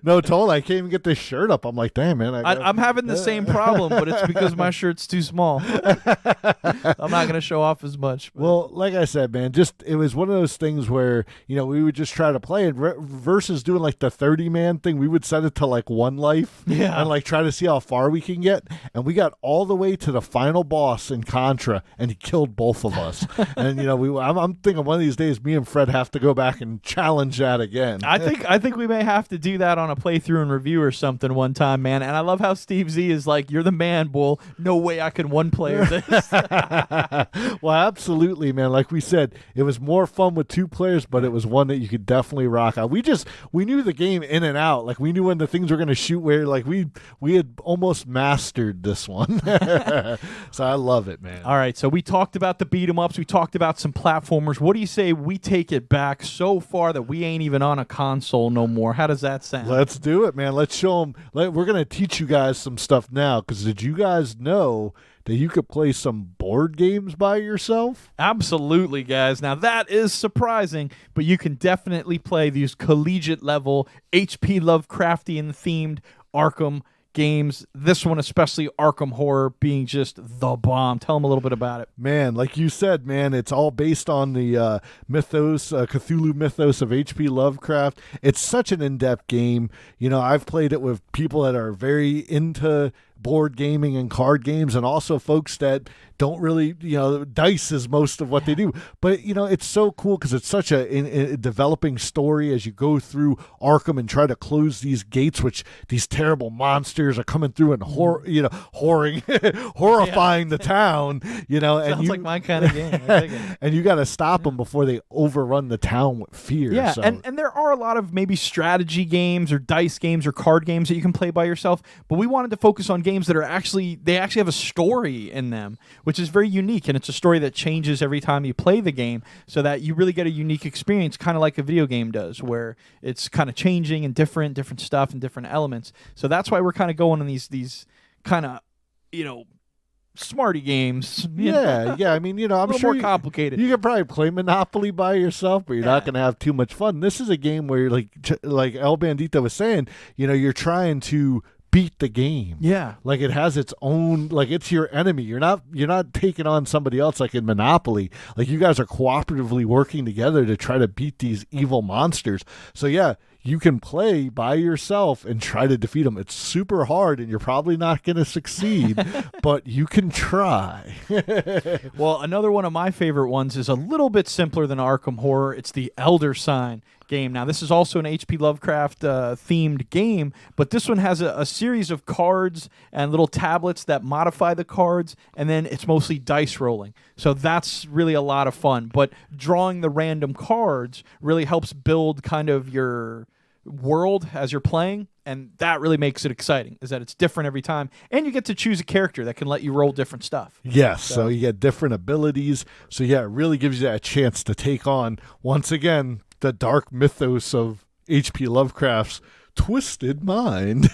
No, totally. I can't even get this shirt up. I'm like, damn, man. I'm having the same problem, but it's because my shirt's too small. I'm not going to show off as much. Well, like I said, man, it was one of those things where, we would just try to play it versus doing like the 30-man thing. We would set it to like one life and like try to see how far we can get. And we got all the way to the final boss in Contra, and he killed both of us. And, I'm thinking one of these days, me and Fred have to go back and challenge that again. I think we may have to do that on a playthrough and review or something one time, man. And I love how Steve Z is like, you're the man, Bull. No way I can one-player this. Well, absolutely, man. Like we said, it was more fun with two players, but it was one that you could definitely rock out. We knew the game in and out. Like, we knew when the things were going to shoot where, like, we had almost mastered this one. So I love it, man. All right, so we talked about the beat-em-ups. We talked about some platformers. What do you say we take it back so far that we ain't even on a console no more? How does that sound? Let's do it, man. Let's show them. We're going to teach you guys some stuff now, because did you guys know that you could play some board games by yourself? Absolutely, guys. Now, that is surprising, but you can definitely play these collegiate-level, H.P. Lovecraftian-themed Arkham games. This one, especially Arkham Horror, being just the bomb. Tell them a little bit about it. Man, like you said, man, it's all based on the mythos, Cthulhu mythos of H.P. Lovecraft. It's such an in-depth game. I've played it with people that are very into board gaming and card games, and also folks that don't really, dice is most of what they do. But, it's so cool because it's such a developing story as you go through Arkham and try to close these gates, which these terrible monsters are coming through and horrifying the town, Sounds like my kind of game. And you got to stop them before they overrun the town with fear. Yeah, so. and there are a lot of maybe strategy games or dice games or card games that you can play by yourself, but we wanted to focus on games that are actually have a story in them, which is very unique, and it's a story that changes every time you play the game, so that you really get a unique experience, kind of like a video game does, where it's kind of changing and different stuff and different elements. So that's why we're kind of going on these kind of, smarty games. Yeah. I mean, I'm sure more complicated. You could probably play Monopoly by yourself, but you're not going to have too much fun. This is a game where, like El Bandito was saying, you're trying to beat the game. Yeah. Like, it has its own, like, it's your enemy. You're not taking on somebody else like in Monopoly. Like, you guys are cooperatively working together to try to beat these evil monsters. So yeah, you can play by yourself and try to defeat them. It's super hard, and you're probably not going to succeed, but you can try. Well, another one of my favorite ones is a little bit simpler than Arkham Horror. It's the Elder Sign game. Now, this is also an H.P. Lovecraft themed game, but this one has a series of cards and little tablets that modify the cards, and then it's mostly dice rolling. So that's really a lot of fun. But drawing the random cards really helps build kind of your world as you're playing, and that really makes it exciting, is that it's different every time, and you get to choose a character that can let you roll different stuff. Yes, so you get different abilities. So yeah, it really gives you that chance to take on, once again, the dark mythos of H.P. Lovecraft's twisted mind.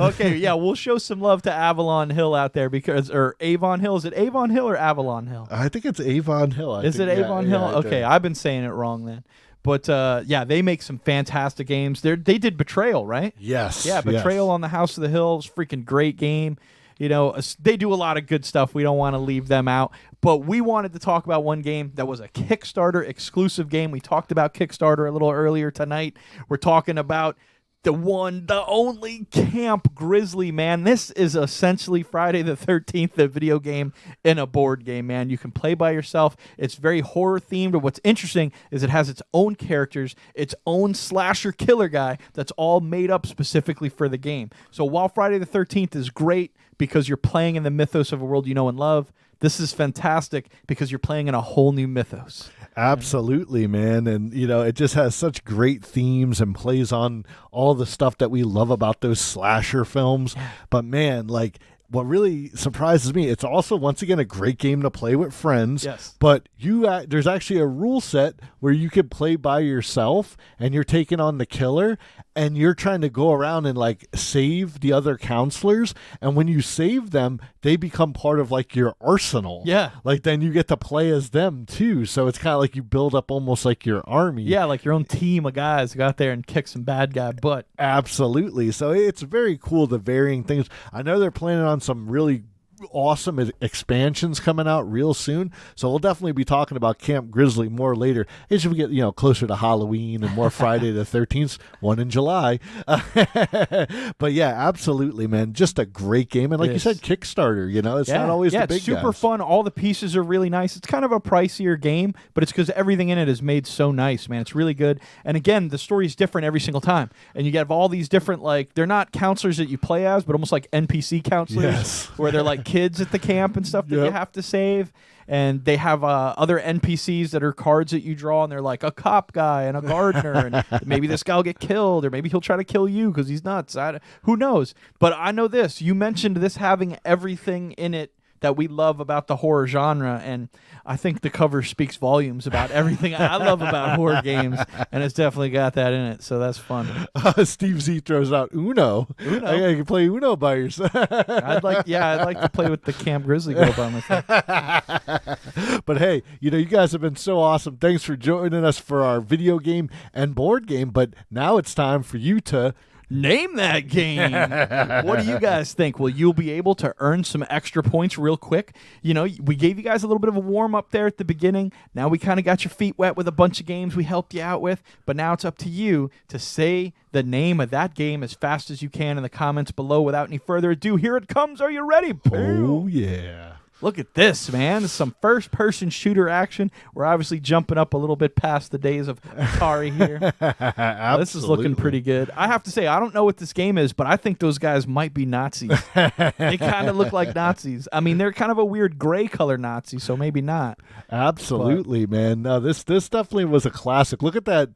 Okay, yeah, we'll show some love to Avalon Hill out there, or Avon Hill. Is it Avon Hill or Avalon Hill? I think it's Avon Hill. Is it Avon Hill? Yeah, okay, I've been saying it wrong then. But yeah, they make some fantastic games. They did Betrayal, right? Yes. Yeah, Betrayal on the House of the Hills, freaking great game. You know, they do a lot of good stuff. We don't want to leave them out. But we wanted to talk about one game that was a Kickstarter exclusive game. We talked about Kickstarter a little earlier tonight. We're talking about the one, the only Camp Grizzly, man. This is essentially Friday the 13th, the video game in a board game, man. You can play by yourself. It's very horror themed. But what's interesting is it has its own characters, its own slasher killer guy that's all made up specifically for the game. So while Friday the 13th is great because you're playing in the mythos of a world you know and love, this is fantastic because you're playing in a whole new mythos. Absolutely, man. And, you know, it just has such great themes and plays on all the stuff that we love about those slasher films. But, man, like, what really surprises me, it's also, once again, a great game to play with friends. Yes. But there's actually a rule set where you can play by yourself and you're taking on the killer and you're trying to go around and, like, save the other counselors. And when you save them, they become part of, like, your arsenal. Yeah. Like, then you get to play as them, too. So it's kind of like you build up almost like your army. Yeah, like your own team of guys who go out there and kick some bad guy butt. Absolutely. So it's very cool, the varying things. I know they're planning on some really awesome expansions coming out real soon, so we'll definitely be talking about Camp Grizzly more later as we get, you know, closer to Halloween and more Friday the 13th, one in July. But yeah, absolutely, man, just a great game. And like you said, Kickstarter, you know, it's not always the big it's super guys. fun. All the pieces are really nice. It's kind of a pricier game, but it's because everything in it is made so nice, man. It's really good. And again, the story is different every single time, and you get all these different, like, they're not counselors that you play as, but almost like NPC counselors, where they're like kids at the camp and stuff that you have to save. And they have other NPCs that are cards that you draw, and they're like a cop guy and a gardener, and maybe this guy will get killed, or maybe he'll try to kill you because he's nuts. Who knows? But I know this. You mentioned this having everything in it that we love about the horror genre, and I think the cover speaks volumes about everything I love about horror games, and it's definitely got that in it, so that's fun. Steve Z throws out Uno. I can play Uno by yourself. I'd like to play with the Camp Grizzly girl by myself. But hey, you know, you guys have been so awesome. Thanks for joining us for our video game and board game, but now it's time for you to name that game. What do you guys think? Well, you'll be able to earn some extra points real quick. You know, we gave you guys a little bit of a warm-up there at the beginning. Now we kind of got your feet wet with a bunch of games we helped you out with, but now it's up to you to say the name of that game as fast as you can in the comments below. Without any further ado, here it comes. Are you ready? Oh, yeah. Look at this, man. Some first-person shooter action. We're obviously jumping up a little bit past the days of Atari here. This is looking pretty good. I have to say, I don't know what this game is, but I think those guys might be Nazis. They kind of look like Nazis. I mean, they're kind of a weird gray color Nazi, so maybe not. Absolutely, man. No, this definitely was a classic. Look at that.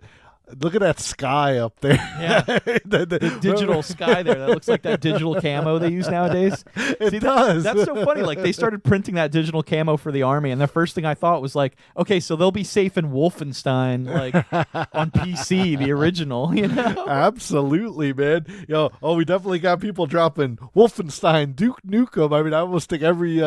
Look at that sky up there. Yeah. the digital sky there. That looks like that digital camo they use nowadays. It does. That's so funny. Like, they started printing that digital camo for the army, and the first thing I thought was like, okay, so they'll be safe in Wolfenstein, like on PC, the original, you know? Absolutely, man. We definitely got people dropping Wolfenstein, Duke Nukem. I mean, I almost think every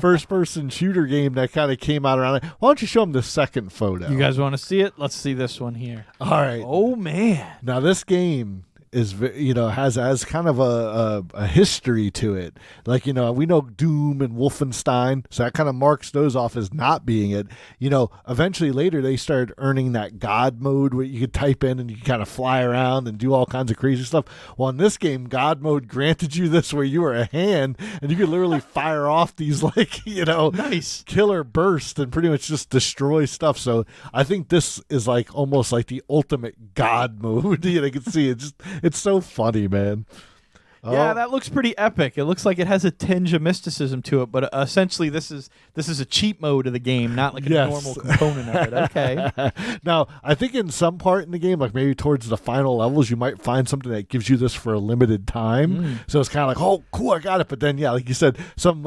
first-person shooter game that kind of came out around it. Why don't you show them the second photo? You guys want to see it? Let's see this one here. All right. Oh, man. Now, this game is, has kind of a history to it. Like, we know Doom and Wolfenstein, so that kind of marks those off as not being it. Eventually later they started earning that God mode where you could type in and you could kind of fly around and do all kinds of crazy stuff. Well, in this game, God mode granted you this where you were a hand and you could literally fire off these nice killer bursts and pretty much just destroy stuff. So I think this is like almost like the ultimate God mode. You can see it's so funny, man. Yeah, that looks pretty epic. It looks like it has a tinge of mysticism to it, but essentially this is a cheat mode of the game, not like a normal component of it. Okay. Now, I think in some part in the game, like maybe towards the final levels, you might find something that gives you this for a limited time. So it's kind of like, oh, cool, I got it. But then, yeah, like you said, some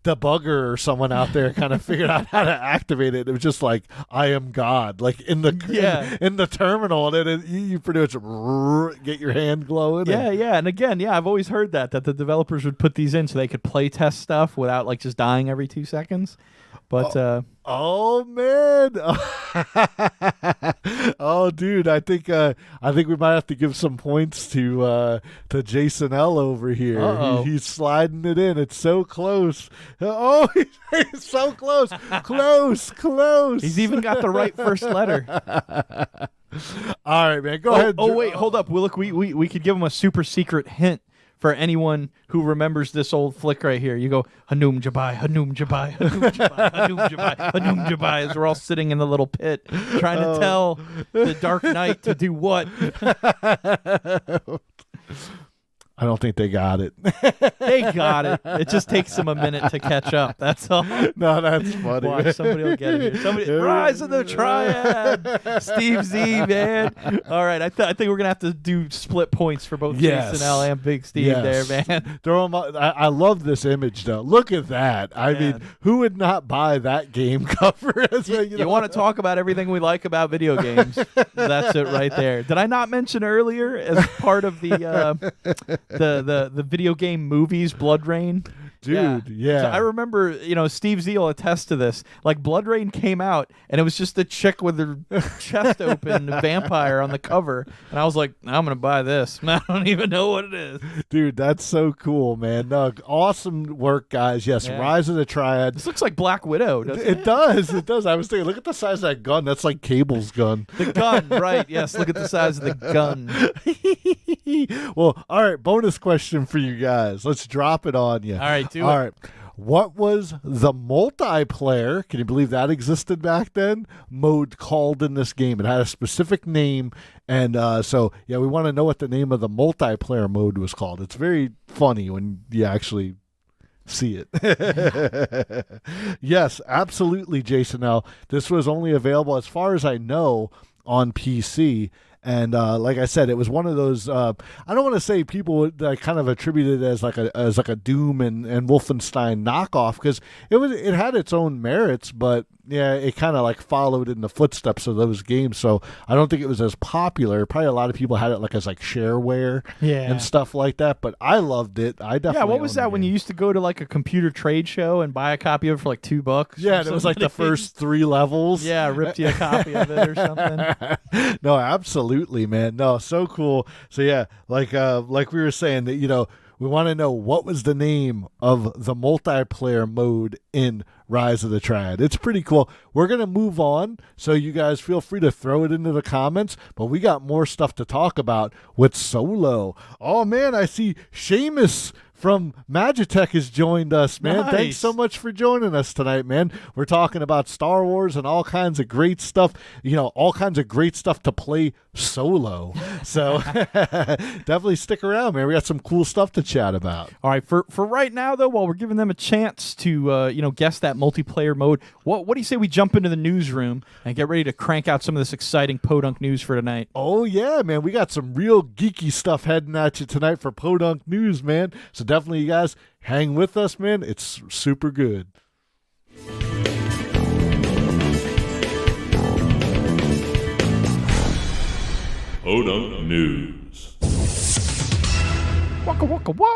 debugger or someone out there kind of figured out how to activate it. It was just like, I am God, like in the terminal, and then you pretty much get your hand glowing. Yeah. And again, I've always heard that the developers would put these in so they could play test stuff without like just dying every 2 seconds. But oh man, oh dude, I think we might have to give some points to Jason L over here. He's sliding it in. It's so close. Oh, he's so close, close. He's even got the right first letter. All right, man, go ahead. Oh wait, hold up. Look, we could give him a super secret hint for anyone who remembers this old flick right here. You go, Hanum Jabai, Hanum Jabai, Hanum Jabai, Hanum Jabai, Hanum Jabai, as we're all sitting in the little pit trying to tell the Dark Knight to do what. I don't think they got it. They got it. It just takes them a minute to catch up. That's all. No, that's funny. Watch, somebody will get it. Rise of the Triad. Steve Z, man. All right, I think we're gonna have to do split points for both Jason L and Big Steve there, man. Throw them. I love this image though. Look at that. I mean, who would not buy that game cover? You want to talk about everything we like about video games? That's it right there. Did I not mention earlier as part of the video game movies, Blood Rain? Dude, yeah. So I remember, Steve Z will attest to this. Like, Blood Rain came out, and it was just a chick with her chest open, vampire on the cover. And I was like, I'm going to buy this. I don't even know what it is. Dude, that's so cool, man. Awesome work, guys. Yes, Rise of the Triad. This looks like Black Widow, doesn't it? It does. It does. I was thinking, look at the size of that gun. That's like Cable's gun. The gun, right. Yes, look at the size of the gun. Well, all right, bonus question for you guys. Let's drop it on you. All right, do it. All right. What was the multiplayer, can you believe that existed back then, mode called in this game? It had a specific name, and we want to know what the name of the multiplayer mode was called. It's very funny when you actually see it. Yes, absolutely, Jason L. This was only available, as far as I know, on PC. And like I said, it was one of those. I don't want to say people would kind of attribute it as like a Doom and Wolfenstein knockoff, because it had its own merits, but yeah, it kind of like followed in the footsteps of those games. So I don't think it was as popular. Probably a lot of people had it like as like shareware and stuff like that. But I loved it. I definitely. Yeah, what was that when you used to go to like a computer trade show and buy a copy of it for like $2? Yeah, it was like the first 3 levels. Yeah, ripped you a copy of it or something. No, absolutely, man. No, so cool. So yeah, like we were saying that we want to know what was the name of the multiplayer mode in Rise of the Triad. It's pretty cool. We're going to move on, so you guys feel free to throw it into the comments, but we got more stuff to talk about with Solo. Oh, man, I see Seamus from Magitech has joined us, man. Nice. Thanks so much for joining us tonight, man. We're talking about Star Wars and all kinds of great stuff, all kinds of great stuff to play solo. So definitely stick around, man. We got some cool stuff to chat about. All right, for right now, though, while we're giving them a chance to, guess that multiplayer mode, what do you say we jump into the newsroom and get ready to crank out some of this exciting PoDunk news for tonight? Oh, yeah, man. We got some real geeky stuff heading at you tonight for PoDunk news, man. So definitely, you guys, hang with us, man. It's super good. PoDunk News. Waka waka wah.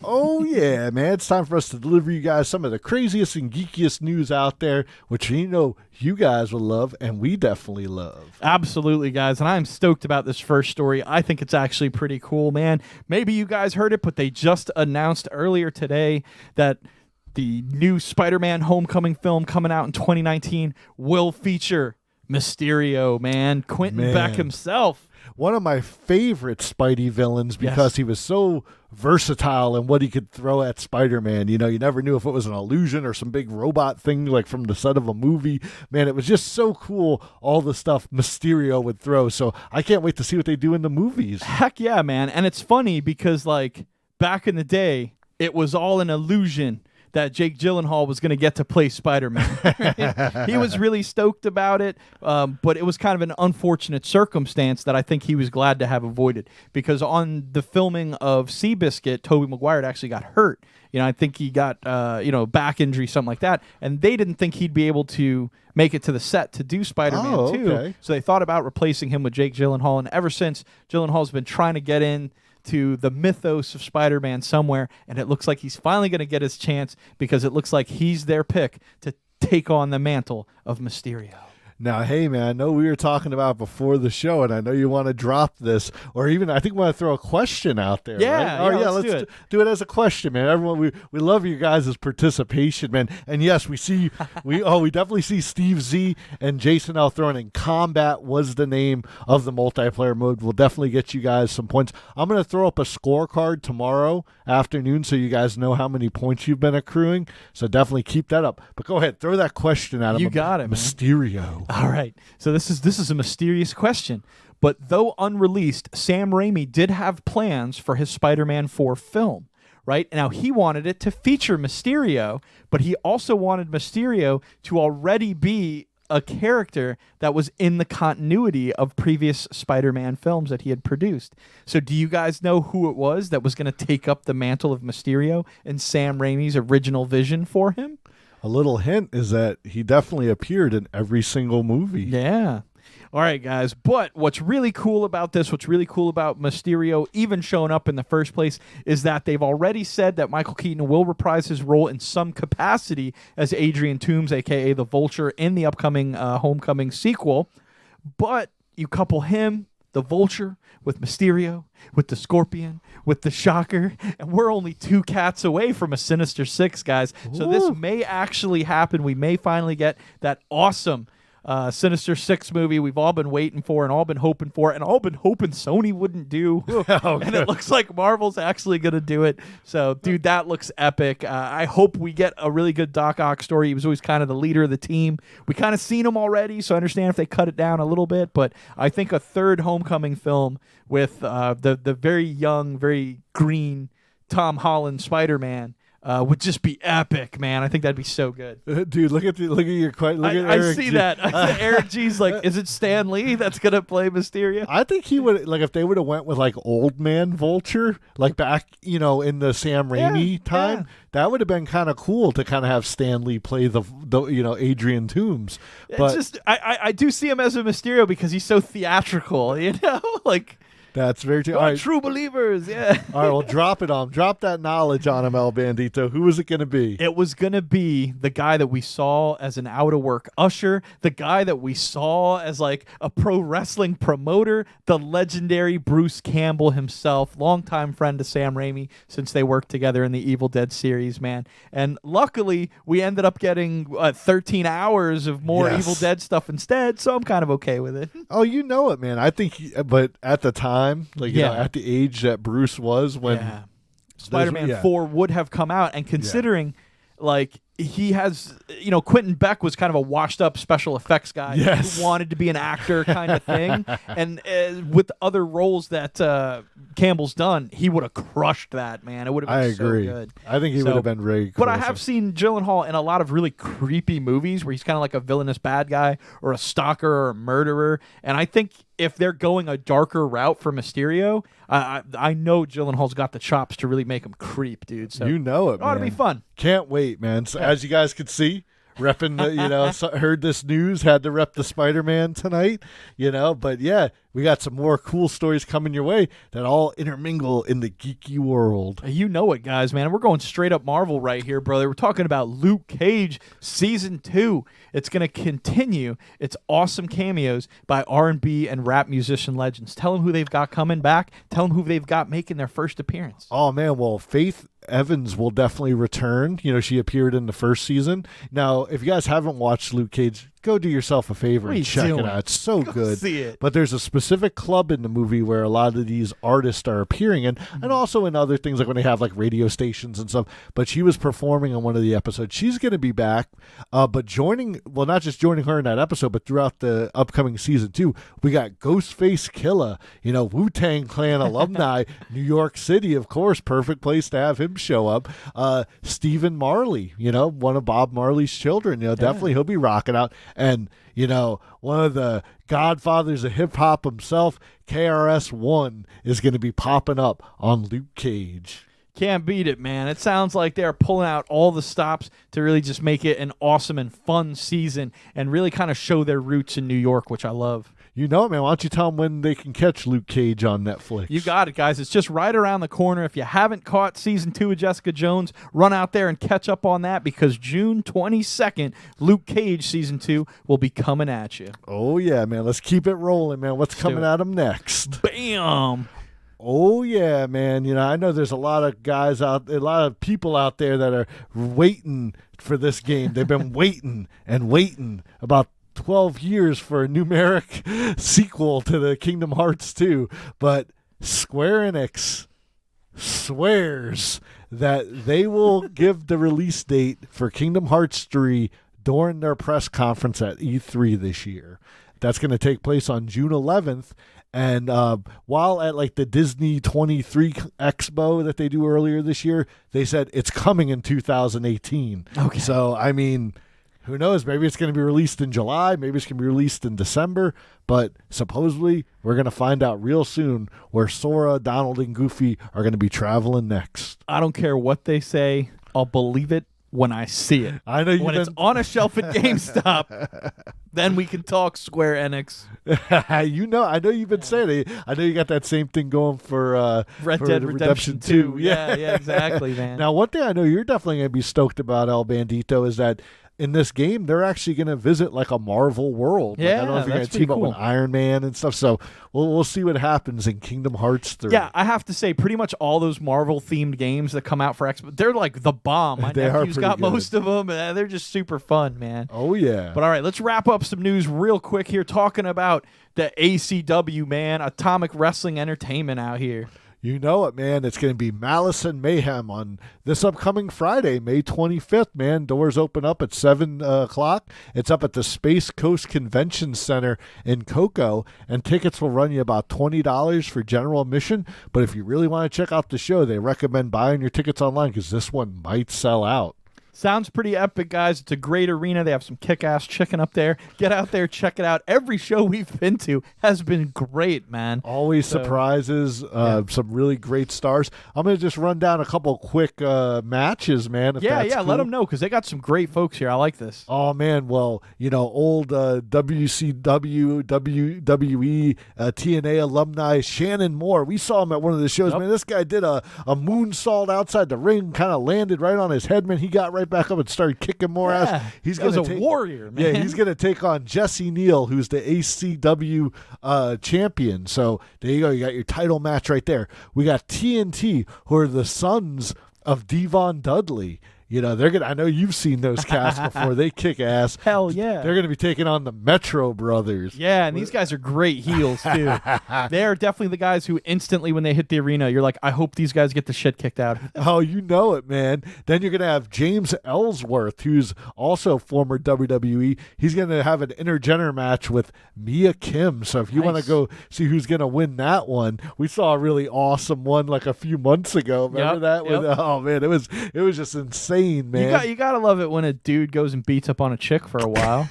Oh, yeah, man. It's time for us to deliver you guys some of the craziest and geekiest news out there, which you know you guys will love, and we definitely love. Absolutely, guys. And I'm stoked about this first story. I think it's actually pretty cool, man. Maybe you guys heard it, but they just announced earlier today that the new Spider-Man Homecoming film coming out in 2019 will feature Mysterio, man. Quentin Beck himself. One of my favorite Spidey villains because he was so versatile in what he could throw at Spider-Man. You know, you never knew if it was an illusion or some big robot thing like from the set of a movie. Man, it was just so cool, all the stuff Mysterio would throw. So I can't wait to see what they do in the movies. Heck yeah, man. And it's funny because, like, back in the day, it was all an illusion that Jake Gyllenhaal was going to get to play Spider-Man. He was really stoked about it, but it was kind of an unfortunate circumstance that I think he was glad to have avoided, because on the filming of Seabiscuit, Tobey Maguire actually got hurt. You know, I think he got, back injury, something like that, and they didn't think he'd be able to make it to the set to do Spider-Man 2, so they thought about replacing him with Jake Gyllenhaal, and ever since, Gyllenhaal's been trying to get in to the mythos of Spider-Man somewhere, and it looks like he's finally going to get his chance because it looks like he's their pick to take on the mantle of Mysterio. Now, hey, man, I know we were talking about before the show, and I know you want to drop this, or even I think we want to throw a question out there. Yeah, right? let's do it as a question, man. Everyone, we love you guys' participation, man. And yes, we definitely see Steve Z and Jason L throwing in combat was the name of the multiplayer mode. We'll definitely get you guys some points. I'm going to throw up a scorecard tomorrow afternoon so you guys know how many points you've been accruing. So definitely keep that up. But go ahead, throw that question at him. You got it, Mysterio. Man. All right. So this is a mysterious question. But though unreleased, Sam Raimi did have plans for his Spider-Man 4 film, right? Now, he wanted it to feature Mysterio, but he also wanted Mysterio to already be a character that was in the continuity of previous Spider-Man films that he had produced. So do you guys know who it was that was going to take up the mantle of Mysterio in Sam Raimi's original vision for him? A little hint is that he definitely appeared in every single movie. Yeah. All right, guys. But what's really cool about this, what's really cool about Mysterio even showing up in the first place, is that they've already said that Michael Keaton will reprise his role in some capacity as Adrian Toomes, a.k.a. the Vulture, in the upcoming Homecoming sequel. But you couple him, the Vulture, with Mysterio, with the Scorpion, with the Shocker, and we're only 2 cats away from a Sinister Six, guys. So this may actually happen. We may finally get that awesome Sinister Six movie we've all been waiting for and all been hoping for and all been hoping Sony wouldn't do. And it looks like Marvel's actually going to do it. So, dude, that looks epic. I hope we get a really good Doc Ock story. He was always kind of the leader of the team. We kind of seen him already, so I understand if they cut it down a little bit. But I think a third Homecoming film with the very young, very green Tom Holland Spider-Man would just be epic, man. I think that'd be so good. Dude, look at your quite. Look at Eric I see G. that. Eric G's like, is it Stan Lee that's gonna play Mysterio? I think he would, like, if they would have went with like old man Vulture, like back, in the Sam Raimi time, that would have been kind of cool to kind of have Stan Lee play the Adrian Toomes. But it's just I do see him as a Mysterio because he's so theatrical, like. That's very true. All right. True believers, yeah. All right, well, drop it on. Drop that knowledge on him, El Bandito. Who was it going to be? It was going to be the guy that we saw as an out-of-work usher, the guy that we saw as, like, a pro wrestling promoter, the legendary Bruce Campbell himself, longtime friend to Sam Raimi since they worked together in the Evil Dead series, man. And luckily, we ended up getting 13 hours of more Evil Dead stuff instead, so I'm kind of okay with it. Oh, you know it, man. I think, but at the time, at the age that Bruce was when Spider-Man 4 would have come out, and considering like he has, Quentin Beck was kind of a washed-up special effects guy who wanted to be an actor kind of thing, and with other roles that Campbell's done, he would have crushed that, man. It would have been so good. I think he would have been very cool. But I have seen Gyllenhaal in a lot of really creepy movies where he's kind of like a villainous bad guy or a stalker or a murderer, and I think if they're going a darker route for Mysterio, I know Gyllenhaal's got the chops to really make him creep, dude. So it, man. It ought to be fun. Can't wait, man. So as you guys could see, repping the, heard this news, had to rep the Spider-Man tonight, but yeah, we got some more cool stories coming your way that all intermingle in the geeky world. You know it, guys, man. We're going straight up Marvel right here, brother. We're talking about Luke Cage Season 2. It's going to continue its awesome cameos by R&B and rap musician legends. Tell them who they've got coming back. Tell them who they've got making their first appearance. Oh, man. Well, Faith Evans will definitely return. You know, she appeared in the first season. Now, if you guys haven't watched Luke Cage, go do yourself a favor and check it out. It's so good. See it. But there's a specific club in the movie where a lot of these artists are appearing in, and also in other things like when they have like radio stations and stuff. But she was performing on one of the episodes. She's going to be back, but not just joining her in that episode, but throughout the upcoming season 2, we got Ghostface Killah, Wu-Tang Clan alumni, New York City, of course, perfect place to have him show up. Stephen Marley, one of Bob Marley's children, definitely he'll be rocking out. And, one of the godfathers of hip-hop himself, KRS-One, is going to be popping up on Luke Cage. Can't beat it, man. It sounds like they're pulling out all the stops to really just make it an awesome and fun season and really kind of show their roots in New York, which I love. You know it, man. Why don't you tell them when they can catch Luke Cage on Netflix? You got it, guys. It's just right around the corner. If you haven't caught Season 2 of Jessica Jones, run out there and catch up on that because June 22nd, Luke Cage Season 2 will be coming at you. Oh, yeah, man. Let's keep it rolling, man. What's coming at them next? Bam! Oh, yeah, man. I know there's a lot of people out there that are waiting for this game. They've been waiting and waiting about 12 years for a numeric sequel to the Kingdom Hearts 2, but Square Enix swears that they will give the release date for Kingdom Hearts 3 during their press conference at E3 this year. That's going to take place on June 11th. And while at like the Disney 23 Expo that they do earlier this year, they said it's coming in 2018. Okay. So, I mean, who knows? Maybe it's going to be released in July. Maybe it's going to be released in December. But supposedly, we're going to find out real soon where Sora, Donald, and Goofy are going to be traveling next. I don't care what they say. I'll believe it when I see it. I know when it's on a shelf at GameStop, then we can talk Square Enix. I know you've been saying it. I know you got that same thing going for Red Dead Redemption 2. Yeah, exactly, man. Now, one thing I know you're definitely going to be stoked about, El Bandito, is that in this game, they're actually going to visit like a Marvel world. Yeah, I don't know if you're going that's to team pretty up with Iron Man and stuff. So we'll see what happens in Kingdom Hearts 3. Yeah, I have to say, pretty much all those Marvel-themed games that come out for Xbox, they're like the bomb. My nephew's got most of them. They're just super fun, man. Oh, yeah. But all right, let's wrap up some news real quick here, talking about the ACW, man, Atomic Wrestling Entertainment out here. You know it, man. It's going to be Malice and Mayhem on this upcoming Friday, May 25th, man. Doors open up at 7 o'clock. It's up at the Space Coast Convention Center in Cocoa, and tickets will run you about $20 for general admission. But if you really want to check out the show, they recommend buying your tickets online because this one might sell out. Sounds pretty epic, guys. It's a great arena. They have some kick-ass chicken up there. Get out there, check it out. Every show we've been to has been great, man. Always surprises, some really great stars. I'm going to just run down a couple quick matches, man. If that's cool. Let them know because they got some great folks here. I like this. Oh, man. Well, old WCW, WWE, TNA alumni, Shannon Moore. We saw him at one of the shows, man. This guy did a moonsault outside the ring, kind of landed right on his head, man. He got right back up and started kicking more ass. He's a warrior, man. Yeah, he's going to take on Jesse Neal, who's the ACW champion. So there you go. You got your title match right there. We got TNT, who are the sons of Devon Dudley. They're gonna. I know you've seen those cats before. They kick ass. Hell yeah. They're gonna be taking on the Metro Brothers. Yeah, and these guys are great heels too. They're definitely the guys who instantly, when they hit the arena, you're like, I hope these guys get the shit kicked out. Oh, you know it, man. Then you're gonna have James Ellsworth, who's also former WWE. He's gonna have an intergender match with Mia Kim. So if you want to go see who's gonna win that one, we saw a really awesome one like a few months ago. Remember that? Yep. Oh man, it was just insane. Man. You gotta love it when a dude goes and beats up on a chick for a while.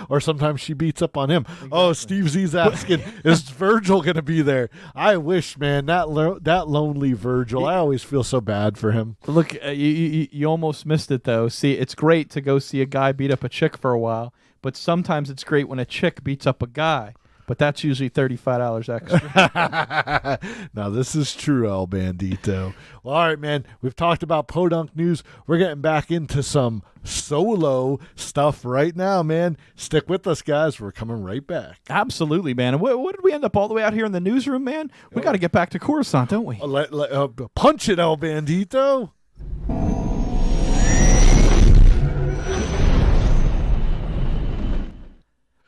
Or sometimes she beats up on him. Exactly. Oh, Steve Z's asking, is Virgil going to be there? I wish, man, that lonely Virgil. I always feel so bad for him. Look, you almost missed it, though. See, it's great to go see a guy beat up a chick for a while, but sometimes it's great when a chick beats up a guy. but that's usually $35 extra. Now, this is true, El Bandito. Well, all right, man. We've talked about PoDunk news. We're getting back into some solo stuff right now, man. Stick with us, guys. We're coming right back. Absolutely, man. And what did we end up all the way out here in the newsroom, man? We got to get back to Coruscant, don't we? Punch it, El Bandito.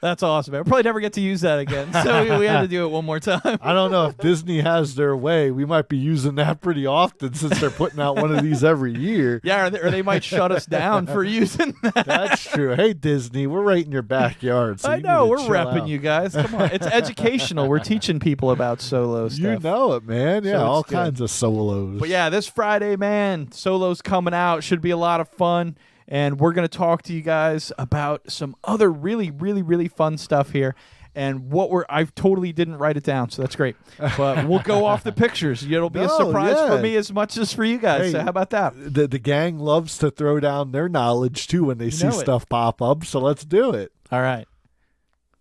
That's awesome, man. We'll probably never get to use that again, so we had to do it one more time. I don't know if Disney has their way. We might be using that pretty often since they're putting out one of these every year. Yeah, or they might shut us down for using that. That's true. Hey, Disney, we're right in your backyard. So I know, we're repping out. you guys. Come on. It's educational. We're teaching people about solo stuff. You know it, man. Yeah, So all it's good. kinds of solos. But yeah, this Friday, man, Solo's coming out. Should be a lot of fun. And we're going to talk to you guys about some other really, really, really fun stuff here. And I totally didn't write it down, so that's great. But we'll go off the pictures. It'll be a surprise for me as much as for you guys. Hey, so how about that? The gang loves to throw down their knowledge, too, when they see stuff pop up. So let's do it. All right.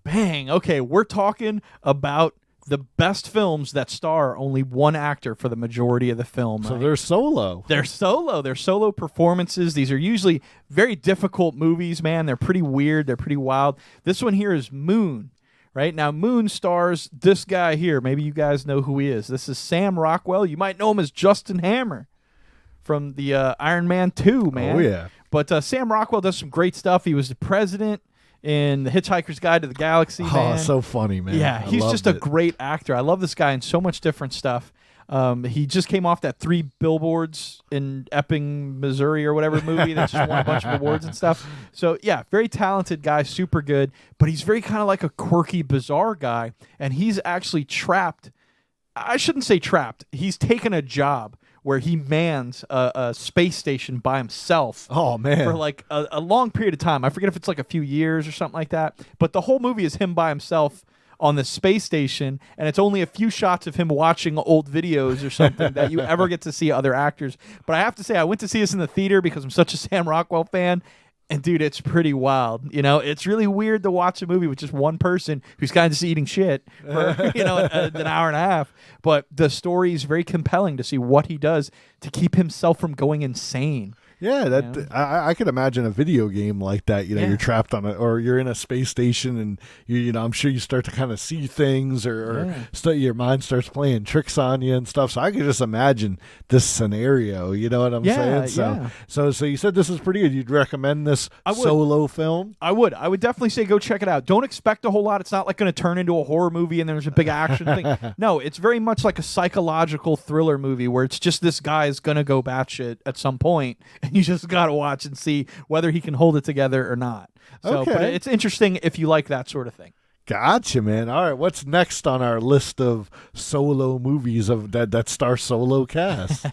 Bang. Okay, we're talking about the best films that star only one actor for the majority of the film. So right? they're solo. They're solo performances. These are usually very difficult movies, man. They're pretty weird. They're pretty wild. This one here is Moon, right? Now, Moon stars this guy here. Maybe you guys know who he is. This is Sam Rockwell. You might know him as Justin Hammer from the Iron Man 2, man. Oh, yeah. But Sam Rockwell does some great stuff. He was the president in The Hitchhiker's Guide to the Galaxy, man. Oh, so funny, man. Yeah, he's just a great actor. I love this guy in so much different stuff. He just came off that 3 Billboards in Epping, Missouri or whatever movie that just won a bunch of awards and stuff. So, yeah, very talented guy, super good. But he's very kind of like a quirky, bizarre guy. And he's actually trapped. I shouldn't say trapped. He's taken a job where he mans a space station by himself. Oh, man. For like a long period of time. I forget if it's like a few years or something like that. But the whole movie is him by himself on the space station, and it's only a few shots of him watching old videos or something that you ever get to see other actors. But I have to say, I went to see this in the theater because I'm such a Sam Rockwell fan. And dude, it's pretty wild. You know, it's really weird to watch a movie with just one person who's kind of just eating shit for, an hour and a half. But the story is very compelling to see what he does to keep himself from going insane. Yeah, I could imagine a video game like that. You know, you're trapped on or you're in a space station, and I'm sure you start to kind of see things, or your mind starts playing tricks on you and stuff. So I could just imagine this scenario. You know what I'm saying? So you said this is pretty good. You'd recommend this solo film? I would definitely say go check it out. Don't expect a whole lot. It's not like going to turn into a horror movie and there's a big action thing. No, it's very much like a psychological thriller movie where it's just this guy is going to go batshit at some point. You just got to watch and see whether he can hold it together or not. So, but it's interesting if you like that sort of thing. Gotcha, man. All right, what's next on our list of solo movies that star solo cast?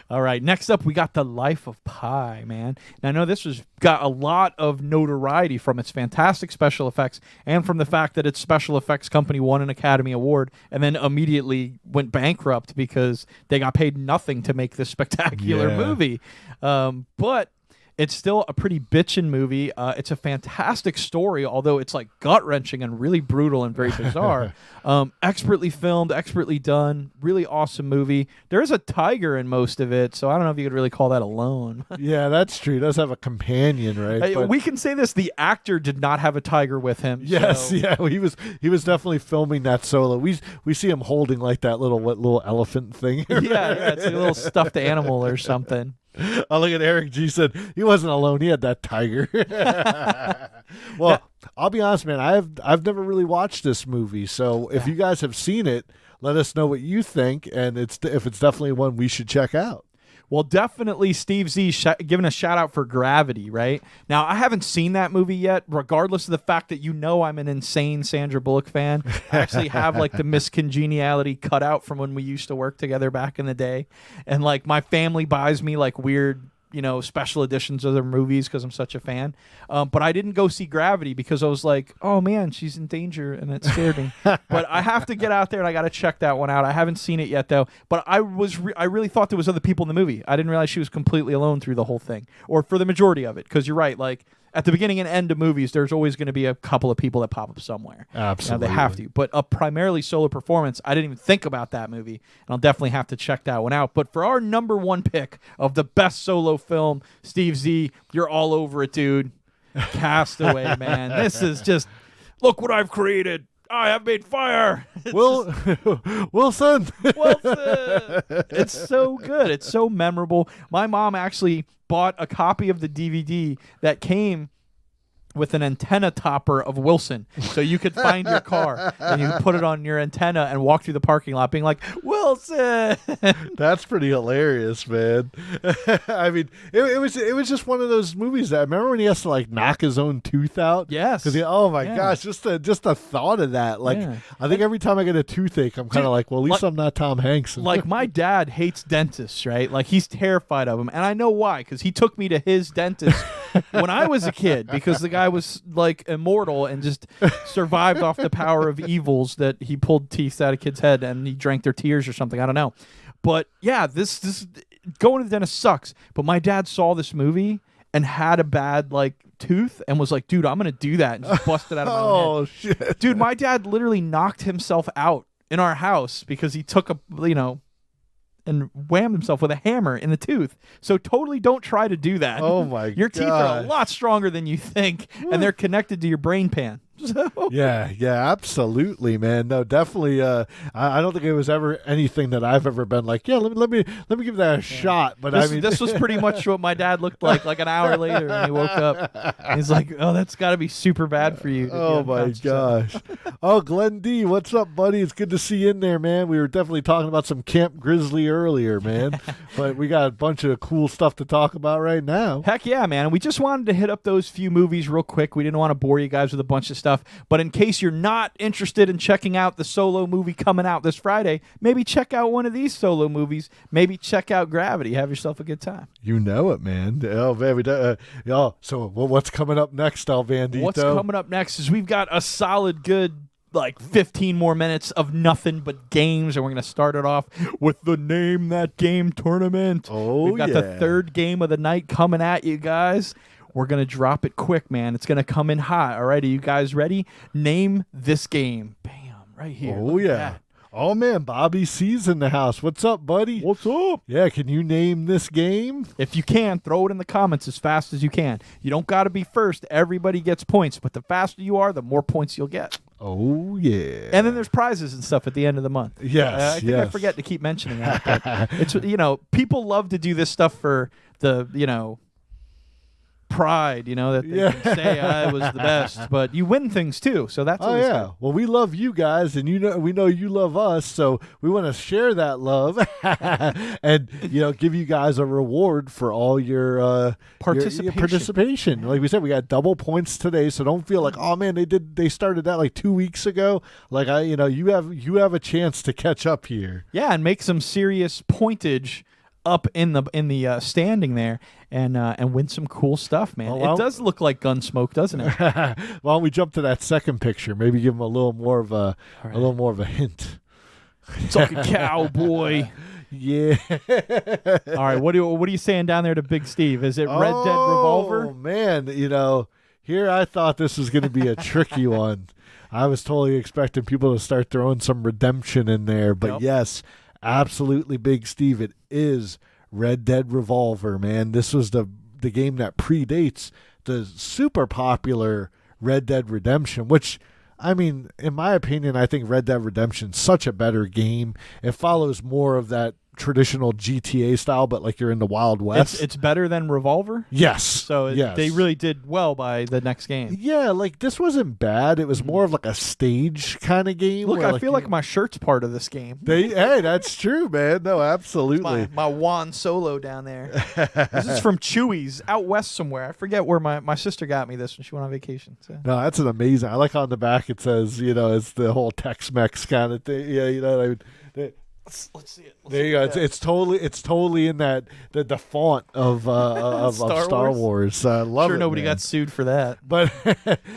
All right, next up we got The Life of Pi, man. Now, I know this has got a lot of notoriety from its fantastic special effects and from the fact that its special effects company won an Academy Award and then immediately went bankrupt because they got paid nothing to make this spectacular movie. But it's still a pretty bitchin' movie. It's a fantastic story, although it's like gut-wrenching and really brutal and very bizarre. Expertly filmed, expertly done, really awesome movie. There is a tiger in most of it, so I don't know if you could really call that alone. Yeah, that's true. It does have a companion, right? We can say this: the actor did not have a tiger with him. Yes, so. yeah, he was definitely filming that solo. We see him holding like that little elephant thing. Yeah, it's a little stuffed animal or something. Oh, look at Eric G said he wasn't alone. He had that tiger. Well, I'll be honest, man. I've never really watched this movie, so if you guys have seen it, let us know what you think, and if it's definitely one we should check out. Well, definitely Steve Z giving a shout out for Gravity, right? Now, I haven't seen that movie yet, regardless of the fact that I'm an insane Sandra Bullock fan. I actually have like the Miss Congeniality cutout from when we used to work together back in the day. And like my family buys me like weird special editions of their movies because I'm such a fan. But I didn't go see Gravity because I was like, oh man, she's in danger, and it scared me. But I have to get out there and I got to check that one out. I haven't seen it yet though. But I really thought there was other people in the movie. I didn't realize she was completely alone through the whole thing, or for the majority of it. Because you're right, like at the beginning and end of movies, there's always going to be a couple of people that pop up somewhere. Absolutely. They have to. But a primarily solo performance, I didn't even think about that movie, and I'll definitely have to check that one out. But for our number one pick of the best solo film, Steve Z, you're all over it, dude. Castaway, man. This is just, look what I've created. I have made fire. Wilson. It's so good. It's so memorable. My mom actually bought a copy of the DVD that came with an antenna topper of Wilson, so you could find your car and you could put it on your antenna and walk through the parking lot being like, Wilson. That's pretty hilarious, man. I mean, it was just one of those movies that I remember when he has to like knock his own tooth out. Yes. Because oh my gosh, just the thought of that. Like, I think every time I get a toothache, I'm kind of like, well, at least I'm not Tom Hanks. Like, my dad hates dentists, right? Like, he's terrified of them, and I know why, because he took me to his dentist when I was a kid, because the guy was like immortal and just survived off the power of evils that he pulled teeth out of kids' head and he drank their tears or something. I don't know. But yeah, this going to the dentist sucks. But my dad saw this movie and had a bad like tooth and was like, dude, I'm gonna do that, and just busted out of my own head. Shit. Dude, my dad literally knocked himself out in our house because he took and whammed himself with a hammer in the tooth. So totally don't try to do that. Oh my god. Your teeth are a lot stronger than you think, and they're connected to your brain pan. So. Yeah, absolutely, man. No, definitely. I don't think it was ever anything that I've ever been like, yeah, let me give that a shot. But I mean, this was pretty much what my dad looked like an hour later when he woke up. He's like, oh, that's got to be super bad for you. Oh my gosh. Oh, Glenn D, what's up, buddy? It's good to see you in there, man. We were definitely talking about some Camp Grizzly earlier, man. But we got a bunch of cool stuff to talk about right now. Heck yeah, man. We just wanted to hit up those few movies real quick. We didn't want to bore you guys with a bunch of stuff. But in case you're not interested in checking out the Solo movie coming out this Friday, maybe check out one of these Solo movies. Maybe check out Gravity. Have yourself a good time. You know it, man. Oh, man. So what's coming up next, Bandito? What's coming up next is we've got a solid good 15 more minutes of nothing but games, and we're going to start it off with the Name That Game tournament. Oh, we've got the third game of the night coming at you guys. We're going to drop it quick, man. It's going to come in hot. All right, are you guys ready? Name this game. Bam, right here. Oh, yeah. Oh, man, Bobby C's in the house. What's up, buddy? What's up? Yeah, can you name this game? If you can, throw it in the comments as fast as you can. You don't got to be first. Everybody gets points, but the faster you are, the more points you'll get. Oh, yeah. And then there's prizes and stuff at the end of the month. Yes, I think I forget to keep mentioning that. But it's, people love to do this stuff for the, pride, that they can say I was the best, but you win things too, so that's always good. Well, we love you guys, and we know you love us, so we want to share that love and give you guys a reward for all your participation. Like we said, we got double points today, so don't feel like, oh man, they started that like 2 weeks ago. Like you have a chance to catch up here. Yeah, and make some serious pointage up in the standing there, and win some cool stuff, man. It does look like Gunsmoke, doesn't it? Why don't we jump to that second picture? Maybe give them a little more of a hint. It's like a cowboy. Yeah. All right. What are you saying down there to Big Steve? Is it Red Dead Revolver? Oh man, here I thought this was going to be a tricky one. I was totally expecting people to start throwing some redemption in there, but yes. Absolutely, Big Steve. It is Red Dead Revolver, man. This was the game that predates the super popular Red Dead Redemption, which, I mean, in my opinion, I think Red Dead Redemption is such a better game. It follows more of that traditional GTA style, but like you're in the Wild West. It's better than Revolver? Yes. So they really did well by the next game. Yeah, like this wasn't bad. It was more of like a stage kind of game. Look, I feel like my shirt's part of this game. Hey, that's true, man. No, absolutely. My Juan Solo down there. This is from Chewy's out west somewhere. I forget where my sister got me this when she went on vacation. So. No, that's an amazing. I like how on the back it says, it's the whole Tex-Mex kind of thing. Yeah, Let's see it. There you go. It's totally in that the font of Star Wars. Love sure it, nobody man. got sued for that. But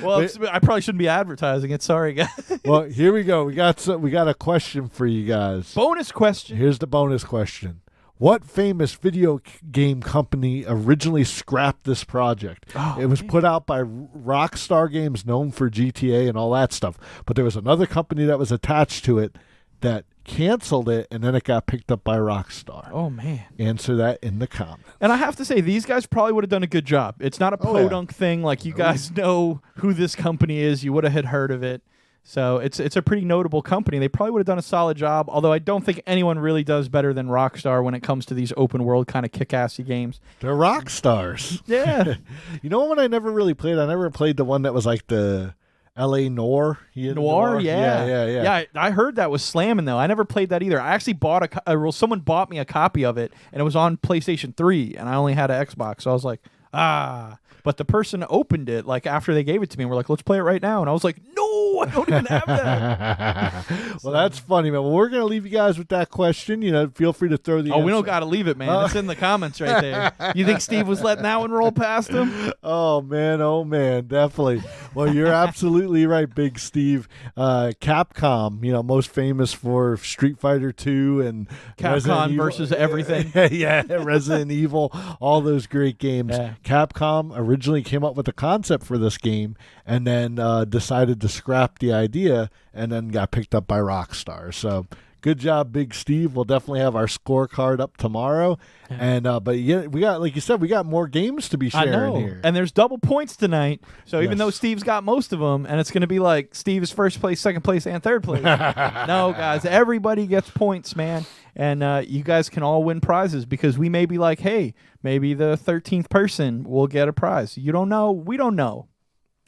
well, I probably shouldn't be advertising it. Sorry, guys. Well, here we go. We got a question for you guys. Bonus question. Here's the bonus question. what famous video game company originally scrapped this project? It was put out by Rockstar Games, known for GTA and all that stuff. But there was another company that was attached to it that canceled it, and then it got picked up by Rockstar. Oh, man. Answer that in the comments. And I have to say, these guys probably would have done a good job. It's not a PoDunk thing. Like, you guys know who this company is. You would have had heard of it. So it's a pretty notable company. They probably would have done a solid job, although I don't think anyone really does better than Rockstar when it comes to these open world kind of kick-assy games. They're rock stars. Yeah. You know what I never really played? I never played the one that was like the L.A. Noir. Noir, yeah. Yeah, I heard that was slamming, though. I never played that either. I actually bought someone bought me a copy of it, and it was on PlayStation 3, and I only had an Xbox, so I was like, But the person opened it, like, after they gave it to me, and we're like, let's play it right now. And I was like, no, I don't even have that. Well, that's funny, man. Well, we're going to leave you guys with that question. You know, feel free to throw the answer. We don't got to leave it, man. It's in the comments right there. You think Steve was letting that one roll past him? Oh, man, definitely. Well, you're absolutely right, Big Steve. Capcom, you know, most famous for Street Fighter 2 and Capcom versus everything. Yeah, Resident Evil, all those great games. Yeah. Capcom originally came up with the concept for this game and then decided to scrap the idea and then got picked up by Rockstar. So good job, Big Steve. We'll definitely have our scorecard up tomorrow. Yeah. And but yeah, we got, like you said, we got more games to be sharing here. And there's double points tonight. So even though Steve's got most of them, and it's going to be like Steve's first place, second place, and third place. No, guys, everybody gets points, man. And you guys can all win prizes because we may be like, hey, maybe the 13th person will get a prize. You don't know. We don't know.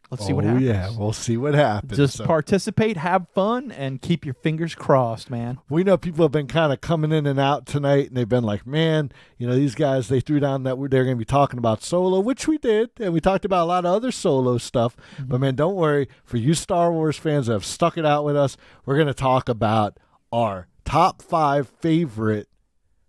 Let's see what happens. Yeah, we'll see what happens. Just participate, have fun, and keep your fingers crossed, man. We know people have been kind of coming in and out tonight, and they've been like, man, you know, these guys, they threw down that they're going to be talking about Solo, which we did, and we talked about a lot of other Solo stuff. Mm-hmm. But, man, don't worry. For you Star Wars fans that have stuck it out with us, we're going to talk about our top 5 favorite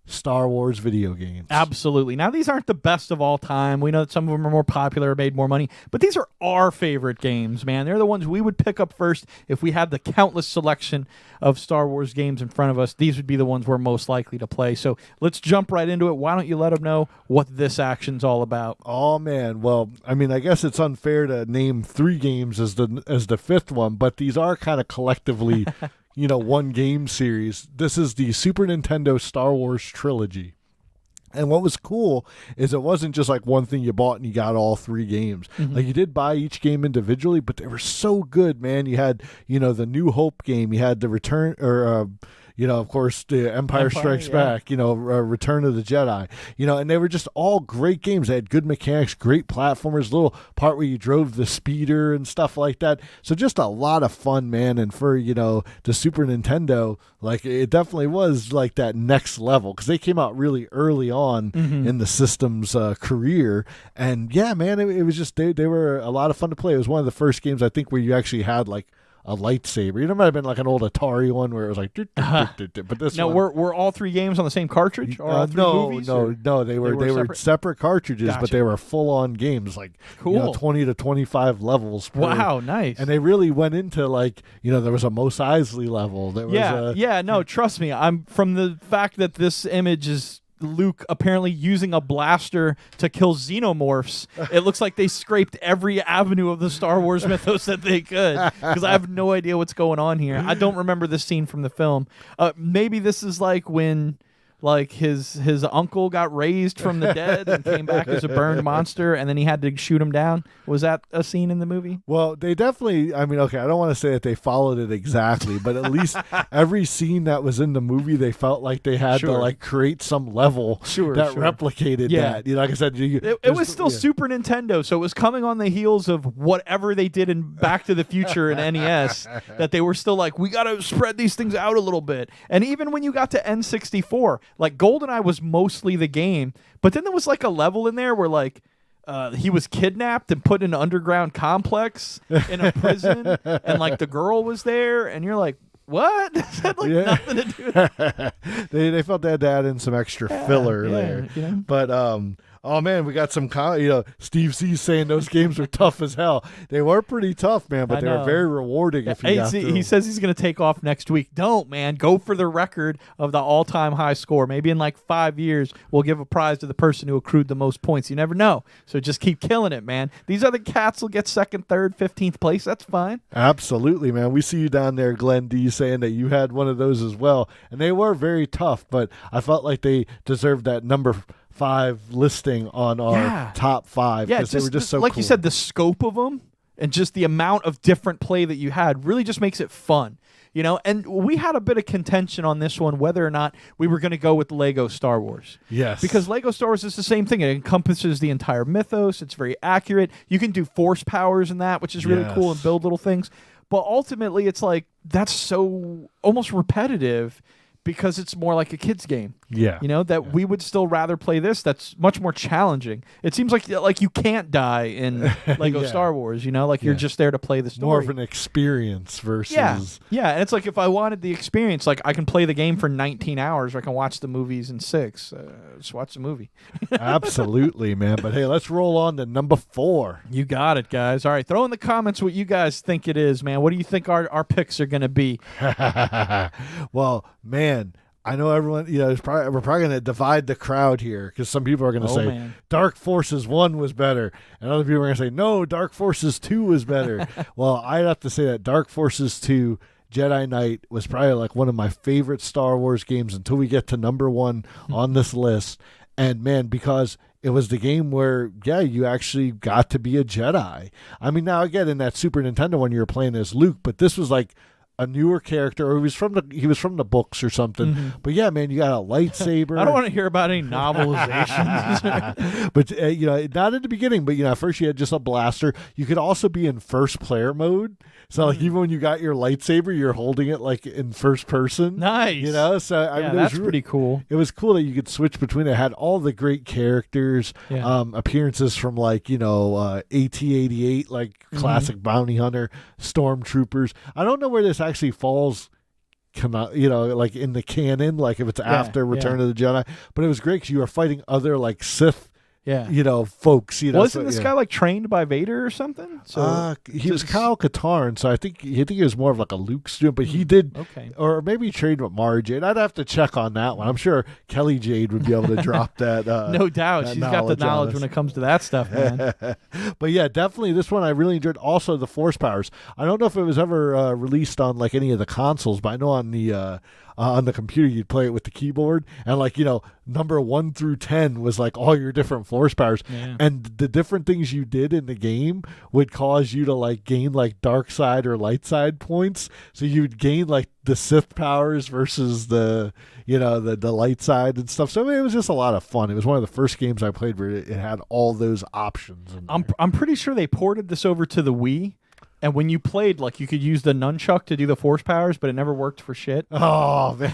Star Wars video games. Absolutely. Now, these aren't the best of all time. We know that some of them are more popular, made more money, but these are our favorite games, man. They're the ones we would pick up first if we had the countless selection of Star Wars games in front of us. These would be the ones we're most likely to play. So let's jump right into it. Why don't you let them know what this action's all about? Oh, man. Well, I mean, I guess it's unfair to name 3 games as the 5th one, but these are kind of collectively you know, one game series. This is the Super Nintendo Star Wars trilogy. And what was cool is it wasn't just like one thing you bought and you got all 3 games. Mm-hmm. Like you did buy each game individually, but they were so good, man. You had, you know, the New Hope game. You had the Return, or you know, of course, the Empire Strikes Back, you know, Return of the Jedi, you know, and they were just all great games. They had good mechanics, great platformers, little part where you drove the speeder and stuff like that. So just a lot of fun, man. And for, you know, the Super Nintendo, like it definitely was like that next level because they came out really early on in the system's career. And yeah, man, it was just, they were a lot of fun to play. It was one of the first games, I think, where you actually had like a lightsaber. You know, it might have been like an old Atari one where it was like, but this no, one, were all 3 games on the same cartridge? Or all 3 movies, no, they were separate cartridges, Gotcha. But they were full on games, like cool. You know, 20 to 25 levels. Wow, nice. And they really went into like, you know, there was a Mos Eisley level. There was no, trust me. I'm from the fact that this image is Luke apparently using a blaster to kill xenomorphs. It looks like they scraped every avenue of the Star Wars mythos that they could, because I have no idea what's going on here. I don't remember this scene from the film. Maybe this is like when like his uncle got raised from the dead and came back as a burned monster, and then he had to shoot him down. Was that a scene in the movie? Well, they definitely, I mean, okay, I don't want to say that they followed it exactly, but at least every scene that was in the movie, they felt like they had to like create some level that replicated that. You know, like I said, it was still Super Nintendo, so it was coming on the heels of whatever they did in Back to the Future and NES, that they were still like, we got to spread these things out a little bit. And even when you got to N64, like GoldenEye was mostly the game, but then there was like a level in there where like he was kidnapped and put in an underground complex in a prison, and like the girl was there, and you're like, what? That had like nothing to do with it. They felt they had to add in some extra filler there. You know? But Oh man, we got some, Steve Z saying those games are tough as hell. They were pretty tough, man, but they were very rewarding if you got through. He says he's going to take off next week. Don't, man. Go for the record of the all-time high score. Maybe in like 5 years, we'll give a prize to the person who accrued the most points. You never know. So just keep killing it, man. These other cats will get second, third, 15th place. That's fine. Absolutely, man. We see you down there, Glenn D, saying that you had one of those as well. And they were very tough, but I felt like they deserved that number 5 listing on our top 5 because they were just so like cool. You said, the scope of them and just the amount of different play that you had really just makes it fun. And we had a bit of contention on this one whether or not we were going to go with Lego Star Wars. Yes. Because Lego Star Wars is the same thing. It encompasses the entire mythos. It's very accurate. You can do force powers in that, which is really cool, and build little things. But ultimately, it's like that's so almost repetitive because it's more like a kid's game. Yeah. We would still rather play this. That's much more challenging. It seems like you can't die in Lego Star Wars, you're just there to play the story. More of an experience versus... Yeah, and it's like if I wanted the experience, like I can play the game for 19 hours or I can watch the movies in 6. Just watch the movie. Absolutely, man. But hey, let's roll on to number 4. You got it, guys. All right, throw in the comments what you guys think it is, man. What do you think our picks are going to be? Well, man, I know everyone, we're probably going to divide the crowd here because some people are going to say Dark Forces 1 was better, and other people are going to say, no, Dark Forces 2 was better. Well, I'd have to say that Dark Forces 2 Jedi Knight was probably like one of my favorite Star Wars games until we get to number 1 on this list. And man, because it was the game where, you actually got to be a Jedi. I mean, now again, in that Super Nintendo one, you were playing as Luke, but this was like a newer character, or he was from the books or something. Mm-hmm. But yeah, man, you got a lightsaber. I don't want to hear about any novelizations. But not in the beginning. But at first you had just a blaster. You could also be in first player mode. So like even when you got your lightsaber, you're holding it like in first person. Nice. So I mean, that's pretty cool. It was cool that you could switch between it. It had all the great characters, appearances from like AT-88, like classic bounty hunter, stormtroopers. I don't know where this actually falls like in the canon, like if it's after Return of the Jedi, but it was great because you were fighting other like Sith folks. Wasn't this guy like trained by Vader or something? So he was Kyle Katarn, so I think he was more of like a Luke student, but he did, or maybe he trained with Mara Jade. I'd have to check on that one. I'm sure Kelly Jade would be able to drop that. No doubt, she's got the knowledge when it comes to that stuff, man. But yeah, definitely this one I really enjoyed. Also, the Force powers. I don't know if it was ever released on like any of the consoles, but I know on the computer you'd play it with the keyboard, and like number 1 through 10 was like all your different force powers, and the different things you did in the game would cause you to like gain like dark side or light side points. So you'd gain like the Sith powers versus the the light side and stuff. So I mean, it was just a lot of fun. It was one of the first games I played where it had all those options. I'm pretty sure they ported this over to the Wii. And when you played, like, you could use the nunchuck to do the force powers, but it never worked for shit. Oh, man.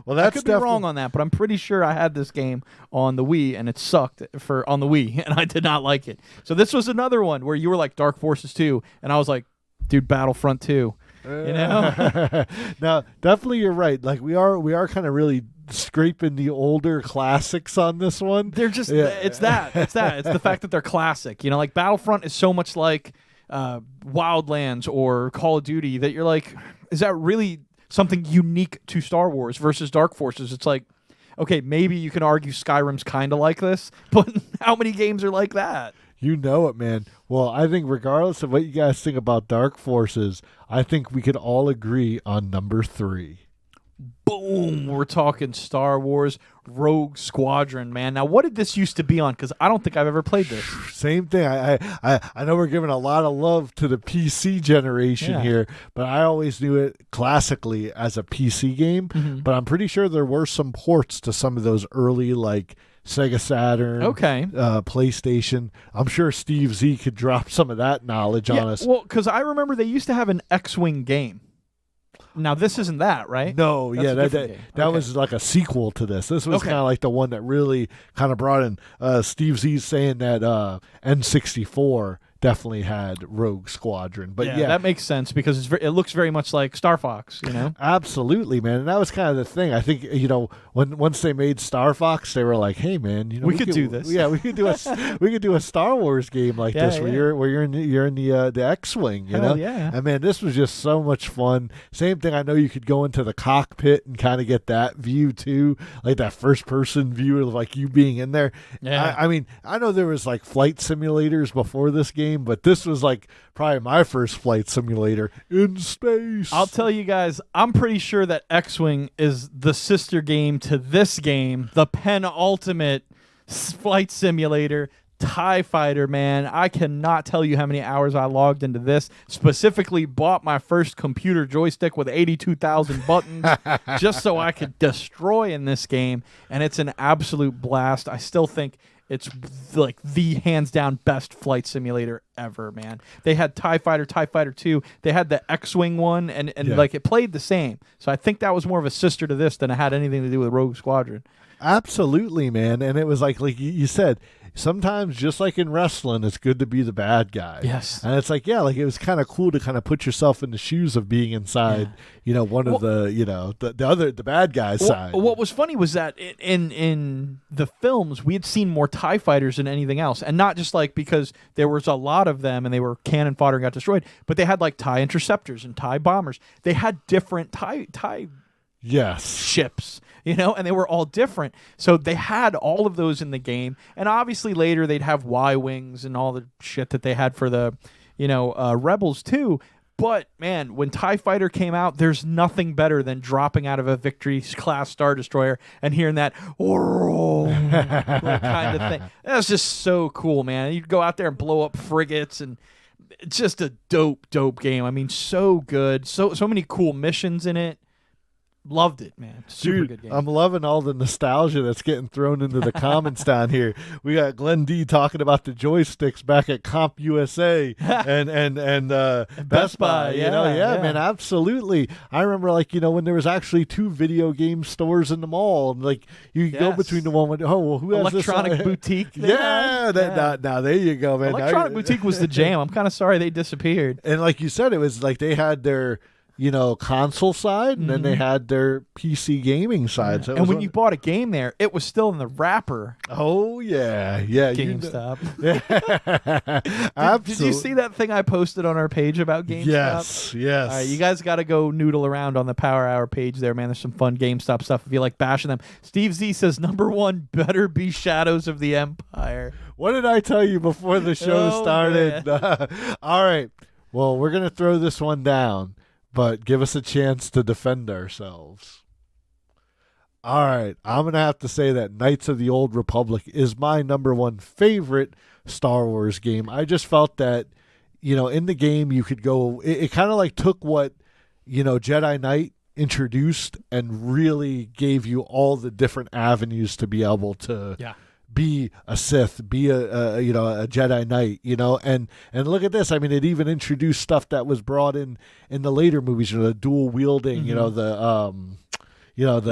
Well, that's I could be wrong on that, but I'm pretty sure I had this game on the Wii, and it sucked on the Wii, and I did not like it. So this was another one where you were like Dark Forces 2, and I was like, dude, Battlefront 2. Now, definitely you're right. Like, we are kind of really scraping the older classics on this one. They're just, it's the fact that they're classic. Like Battlefront is so much like Wildlands or Call of Duty that you're like, is that really something unique to Star Wars versus Dark Forces? It's like, okay, maybe you can argue Skyrim's kind of like this, but how many games are like that? You know it, man. Well, I think regardless of what you guys think about Dark Forces, I think we could all agree on number 3. Boom, we're talking Star Wars Rogue Squadron, man. Now, what did this used to be on? Because I don't think I've ever played this. Same thing. I know we're giving a lot of love to the PC generation here, but I always knew it classically as a PC game. Mm-hmm. But I'm pretty sure there were some ports to some of those early, like, Sega Saturn, PlayStation. I'm sure Steve Z could drop some of that knowledge on us. Well, because I remember they used to have an X-Wing game. Now, this isn't that, right? No, that was like a sequel to this. This was kind of like the one that really kind of brought in Steve Z saying that N64 definitely had Rogue Squadron. But yeah, that makes sense because it looks very much like Star Fox, you know? Absolutely, man. And that was kind of the thing. I think, once they made Star Fox, they were like, hey, man, we could do this. Yeah, we could do a Star Wars game like this where you're in the X-Wing, you know? Yeah. And man, this was just so much fun. Same thing, I know you could go into the cockpit and kind of get that view too, like that first person view of like you being in there. Yeah. I mean, I know there was like flight simulators before this game, but this was like probably my first flight simulator in space. I'll tell you guys, I'm pretty sure that X-Wing is the sister game to this game, the penultimate flight simulator, TIE Fighter, man. I cannot tell you how many hours I logged into this. Specifically bought my first computer joystick with 82,000 buttons just so I could destroy in this game, and it's an absolute blast. I still think it's like the hands down best flight simulator ever, man. They had TIE Fighter, TIE Fighter 2. They had the X-Wing one, and like it played the same. So I think that was more of a sister to this than it had anything to do with Rogue Squadron. Absolutely, man. And it was like you said, sometimes just like in wrestling, it's good to be the bad guy. Yes. And it's like, yeah, like it was kind of cool to kind of put yourself in the shoes of being inside, one of the bad guy's side. What was funny was that in the films, we had seen more TIE Fighters than anything else. And not just like because there was a lot of them and they were cannon fodder and got destroyed, but they had like TIE Interceptors and TIE Bombers. They had different TIE ships, and they were all different. So they had all of those in the game. And obviously later they'd have Y-Wings and all the shit that they had for the, Rebels too. But, man, when TIE Fighter came out, there's nothing better than dropping out of a Victory-class Star Destroyer and hearing that kind of thing. That's just so cool, man. You'd go out there and blow up frigates, and it's just a dope game. I mean, so good. So many cool missions in it. Loved it, man. Super good game. I'm loving all the nostalgia that's getting thrown into the comments down here. We got Glenn D talking about the joysticks back at Comp USA and Best Buy. Man, absolutely. I remember when there was actually 2 video game stores in the mall, and like you go between the one with who has Electronic this Boutique. Now there you go, man. Electronic Boutique was the jam. I'm kind of sorry they disappeared. And like you said, it was like they had their console side, and then they had their PC gaming side. So and when you bought a game there, it was still in the wrapper. Oh, yeah. GameStop. Absolutely. Did you see that thing I posted on our page about GameStop? Yes. All right, you guys got to go noodle around on the Power Hour page there, man. There's some fun GameStop stuff if you like bashing them. Steve Z says, #1 better be Shadows of the Empire. What did I tell you before the show started? All right. Well, we're going to throw this one down, but give us a chance to defend ourselves. All right, I'm going to have to say that Knights of the Old Republic is my #1 favorite Star Wars game. I just felt that, in the game you could go, it kind of like took what, Jedi Knight introduced and really gave you all the different avenues to be able to be a Sith, be a Jedi Knight, and look at this. I mean, it even introduced stuff that was brought in the later movies, the dual wielding, the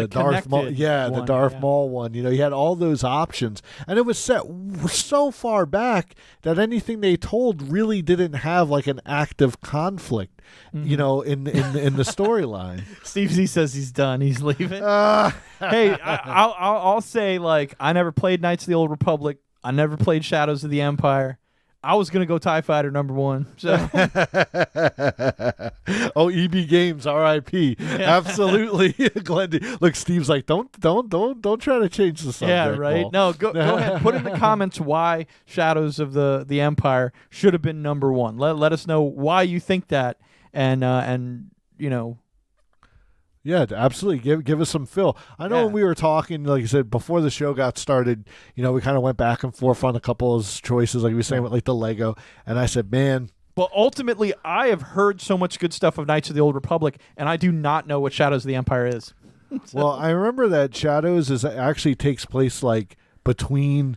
Darth Maul, the Darth Maul one. You had all those options, and it was set so far back that anything they told really didn't have like an active conflict, in the storyline. Steve Z says he's done. He's leaving. Hey, I'll say, like, I never played Knights of the Old Republic. I never played Shadows of the Empire. I was going to go TIE Fighter #1. So. EB Games, R.I.P. Absolutely. Look, Steve's like, don't try to change the subject. Yeah, right. Paul. No, go ahead. Put in the comments why Shadows of the Empire should have been #1. Let us know why you think that, and. Yeah, absolutely. Give us some fill. I know when we were talking, like you said, before the show got started, we kind of went back and forth on a couple of choices, like we were saying with like the Lego, and I said, man. But ultimately, I have heard so much good stuff of Knights of the Old Republic, and I do not know what Shadows of the Empire is. Well, I remember that Shadows actually takes place like between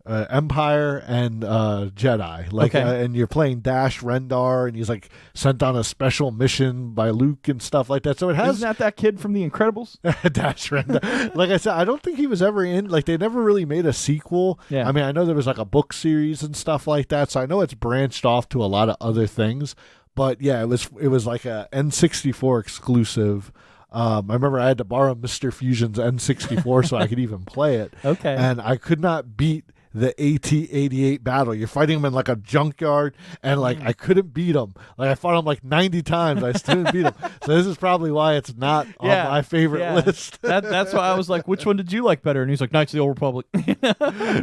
Empire and Jedi. Like, Okay. and you're playing Dash Rendar, and he's like sent on a special mission by Luke and stuff like that. So it has Isn't that kid from The Incredibles? Dash Rendar. Like I said, I don't think he was ever in. Like, they never really made a sequel. Yeah. I mean, I know there was like a book series and stuff like that. So I know it's branched off to a lot of other things. But yeah, it was like a N64 exclusive. I remember I had to borrow Mr. Fusion's N64 so I could even play it. Okay. And I could not beat the AT-88 battle. You're fighting him in like a junkyard, and like I couldn't beat him. Like I fought him like 90 times. I still didn't beat him. So this is probably why it's not on my favorite list. That's why I was like, which one did you like better? And he's like, Knights of the Old Republic.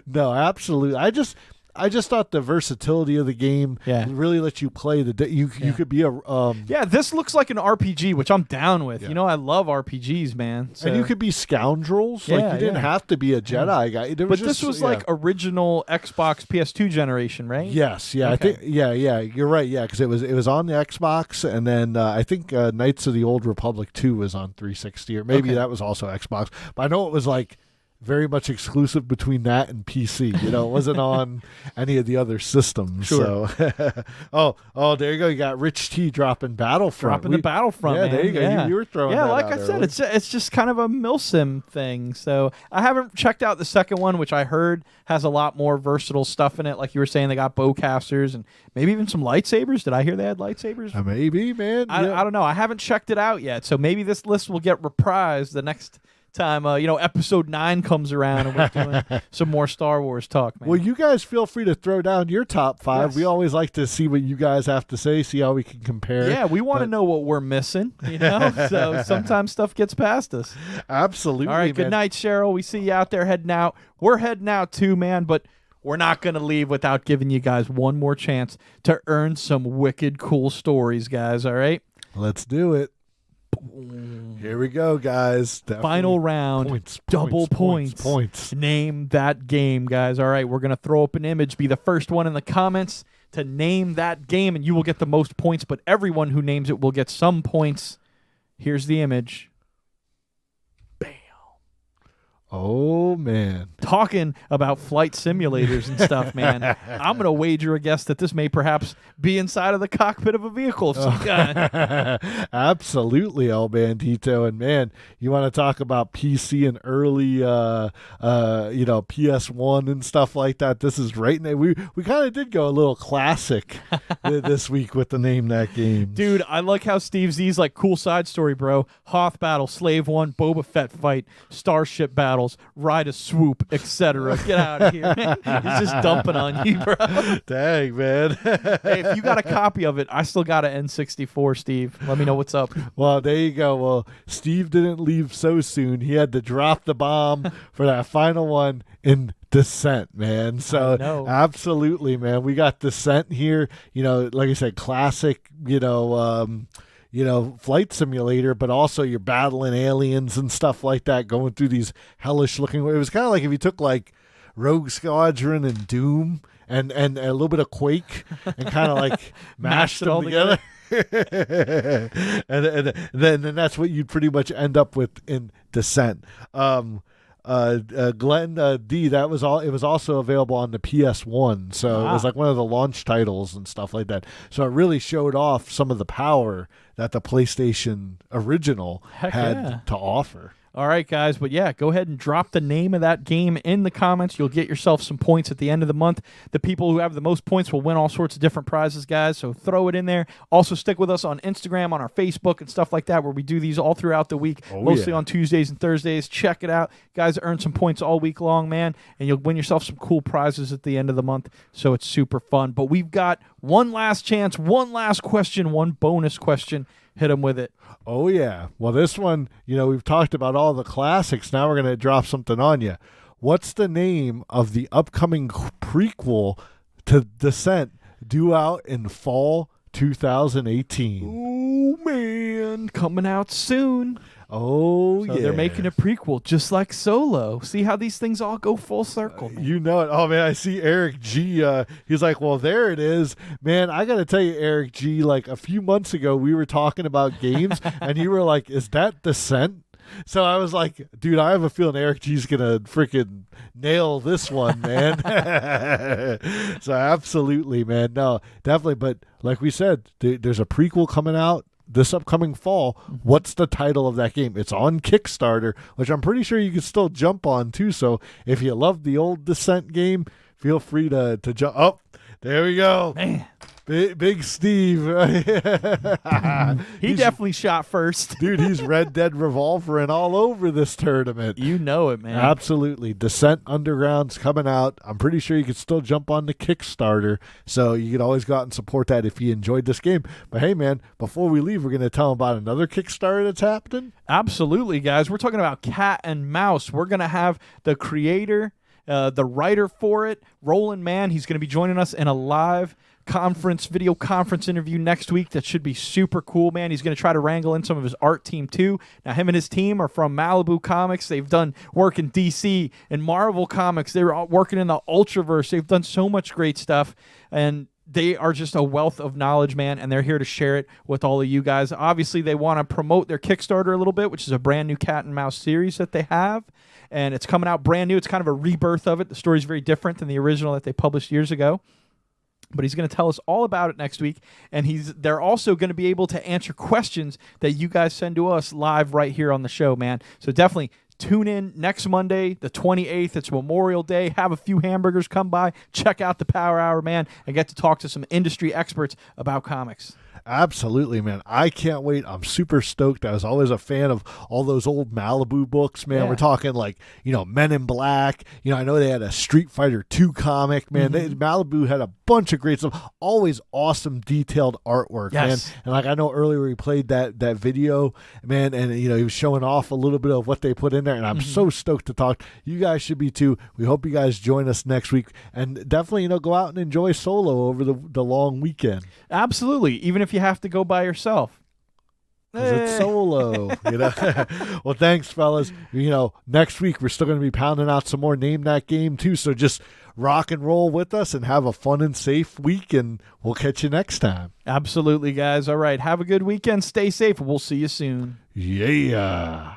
No, absolutely. I just thought the versatility of the game really lets you play you could be a this looks like an RPG, which I'm down with. Yeah. You know, I love RPGs, man. So. and you could be scoundrels. Like you didn't have to be a Jedi guy. But this was like original Xbox PS2 generation, right? Yes, yeah, Okay. I think you're right. Yeah, because it was on the Xbox, and then I think Knights of the Old Republic 2 was on 360, or maybe that was also Xbox. But I know it was like very much exclusive between that and PC. You know, it wasn't on any of the other systems. Sure. So, there you go. You got Rich T dropping Battlefront. The Battlefront, Yeah, man. there you go. Yeah. You were throwing Yeah, that like out I said, early. it's just kind of a milsim thing. So I haven't checked out the second one, which I heard has a lot more versatile stuff in it. Like you were saying, they got bowcasters and maybe even some lightsabers. Did I hear they had lightsabers? Maybe, man. I don't know. I haven't checked it out yet. So maybe this list will get reprised the next time episode 9 comes around and we're doing some more Star Wars talk, man. Well, you guys feel free to throw down your top 5. Yes. We always like to see what you guys have to say, see how we can compare. Yeah, we want to know what we're missing, so sometimes stuff gets past us. Absolutely. All right, good man. night, Cheryl. We see you out there heading out. We're heading out too, man, but we're not going to leave without giving you guys one more chance to earn some wicked cool stories, guys, all right? Let's do it. Here we go, guys. Definitely. Final round. Points, Double points. Name that game, guys. All right, we're going to throw up an image. Be the first one in the comments to name that game, and you will get the most points, but everyone who names it will get some points. Here's the image. Oh, man. Talking about flight simulators and stuff, man. I'm going to wager a guess that this may perhaps be inside of the cockpit of a vehicle of some kind. Absolutely, El Bandito. And man, you want to talk about PC and early, PS1 and stuff like that. This is right in there. We kind of did go a little classic this week with the Name That Game. Dude, I like how Steve Z's like, cool side story, bro. Hoth battle, Slave One, Boba Fett fight, Starship battles, ride a swoop, etc. Get out of here, man. He's just dumping on you, bro. Dang, man. Hey, if you got a copy of it, I still got an N64, Steve. Let me know what's up. Well, there you go. Well, Steve didn't leave so soon. He had to drop the bomb for that final one in Descent, man. So absolutely, man. We got Descent here. Like I said, classic, flight simulator, but also you're battling aliens and stuff like that, going through these hellish looking. It was kind of like if you took like Rogue Squadron and Doom and a little bit of Quake and kind of like mashed it all them together. and then that's what you'd pretty much end up with in Descent. Glenn D, that was all. It was also available on the PS1, so it was like one of the launch titles and stuff like that. So it really showed off some of the power that the PlayStation original had to offer. All right, guys. But yeah, go ahead and drop the name of that game in the comments. You'll get yourself some points at the end of the month. The people who have the most points will win all sorts of different prizes, guys. So throw it in there. Also, stick with us on Instagram, on our Facebook, and stuff like that, where we do these all throughout the week, mostly on Tuesdays and Thursdays. Check it out. Guys, earn some points all week long, man, and you'll win yourself some cool prizes at the end of the month. So it's super fun. But we've got one last chance, one last question, one bonus question. Hit them with it. Oh, yeah. Well, this one, we've talked about all the classics. Now we're going to drop something on you. What's the name of the upcoming prequel to Descent due out in fall 2018? Oh, man. Coming out soon. Oh, So they're making a prequel just like Solo. See how these things all go full circle, man. You know it. Oh, man, I see Eric G. He's like, well, there it is. Man, I got to tell you, Eric G., like a few months ago, we were talking about games, and you were like, is that Descent? So I was like, dude, I have a feeling Eric G's gonna freaking nail this one, man. So absolutely, man. No, definitely. But like we said, there's a prequel coming out this upcoming fall. What's the title of that game? It's on Kickstarter, which I'm pretty sure you can still jump on too. So if you love the old Descent game, feel free to jump. Oh, there we go. Man. Big Steve. He definitely shot first. Dude, he's Red Dead Revolvering all over this tournament. You know it, man. Absolutely. Descent Underground's coming out. I'm pretty sure you can still jump on the Kickstarter, so you can always go out and support that if you enjoyed this game. But hey, man, before we leave, we're going to tell them about another Kickstarter that's happening. Absolutely, guys. We're talking about Cat and Mouse. We're going to have the creator, the writer for it, Roland Mann. He's going to be joining us in a live video conference interview next week. That should be super cool, man. He's going to try to wrangle in some of his art team too. Now, him and his team are from Malibu Comics. They've done work in DC and Marvel Comics. They were working in the Ultraverse. They've done so much great stuff, and they are just a wealth of knowledge, man, and they're here to share it with all of you guys. Obviously, they want to promote their Kickstarter a little bit, which is a brand new Cat and Mouse series that they have, and it's coming out brand new. It's kind of a rebirth of it. The story's very different than the original that they published years ago. But he's going to tell us all about it next week, and they're also going to be able to answer questions that you guys send to us live right here on the show, man. So definitely tune in next Monday, the 28th. It's Memorial Day. Have a few hamburgers, come by, check out the Power Hour, man, and get to talk to some industry experts about comics. Absolutely, man. I can't wait. I'm super stoked. I was always a fan of all those old Malibu books, man. Yeah. We're talking like, Men in Black. I know they had a Street Fighter 2 comic, man. Malibu had a bunch of great stuff. Always awesome, detailed artwork, Yes. man. And like I know earlier we played that video, man, and he was showing off a little bit of what they put in there, and I'm so stoked to talk. You guys should be too. We hope you guys join us next week, and definitely, go out and enjoy Solo over the long weekend. Absolutely. Even if you have to go by yourself. Because it's Solo, Well, thanks, fellas. Next week we're still going to be pounding out some more Name That Game too. So just rock and roll with us and have a fun and safe week, and we'll catch you next time. Absolutely, guys. All right. Have a good weekend. Stay safe. We'll see you soon. Yeah.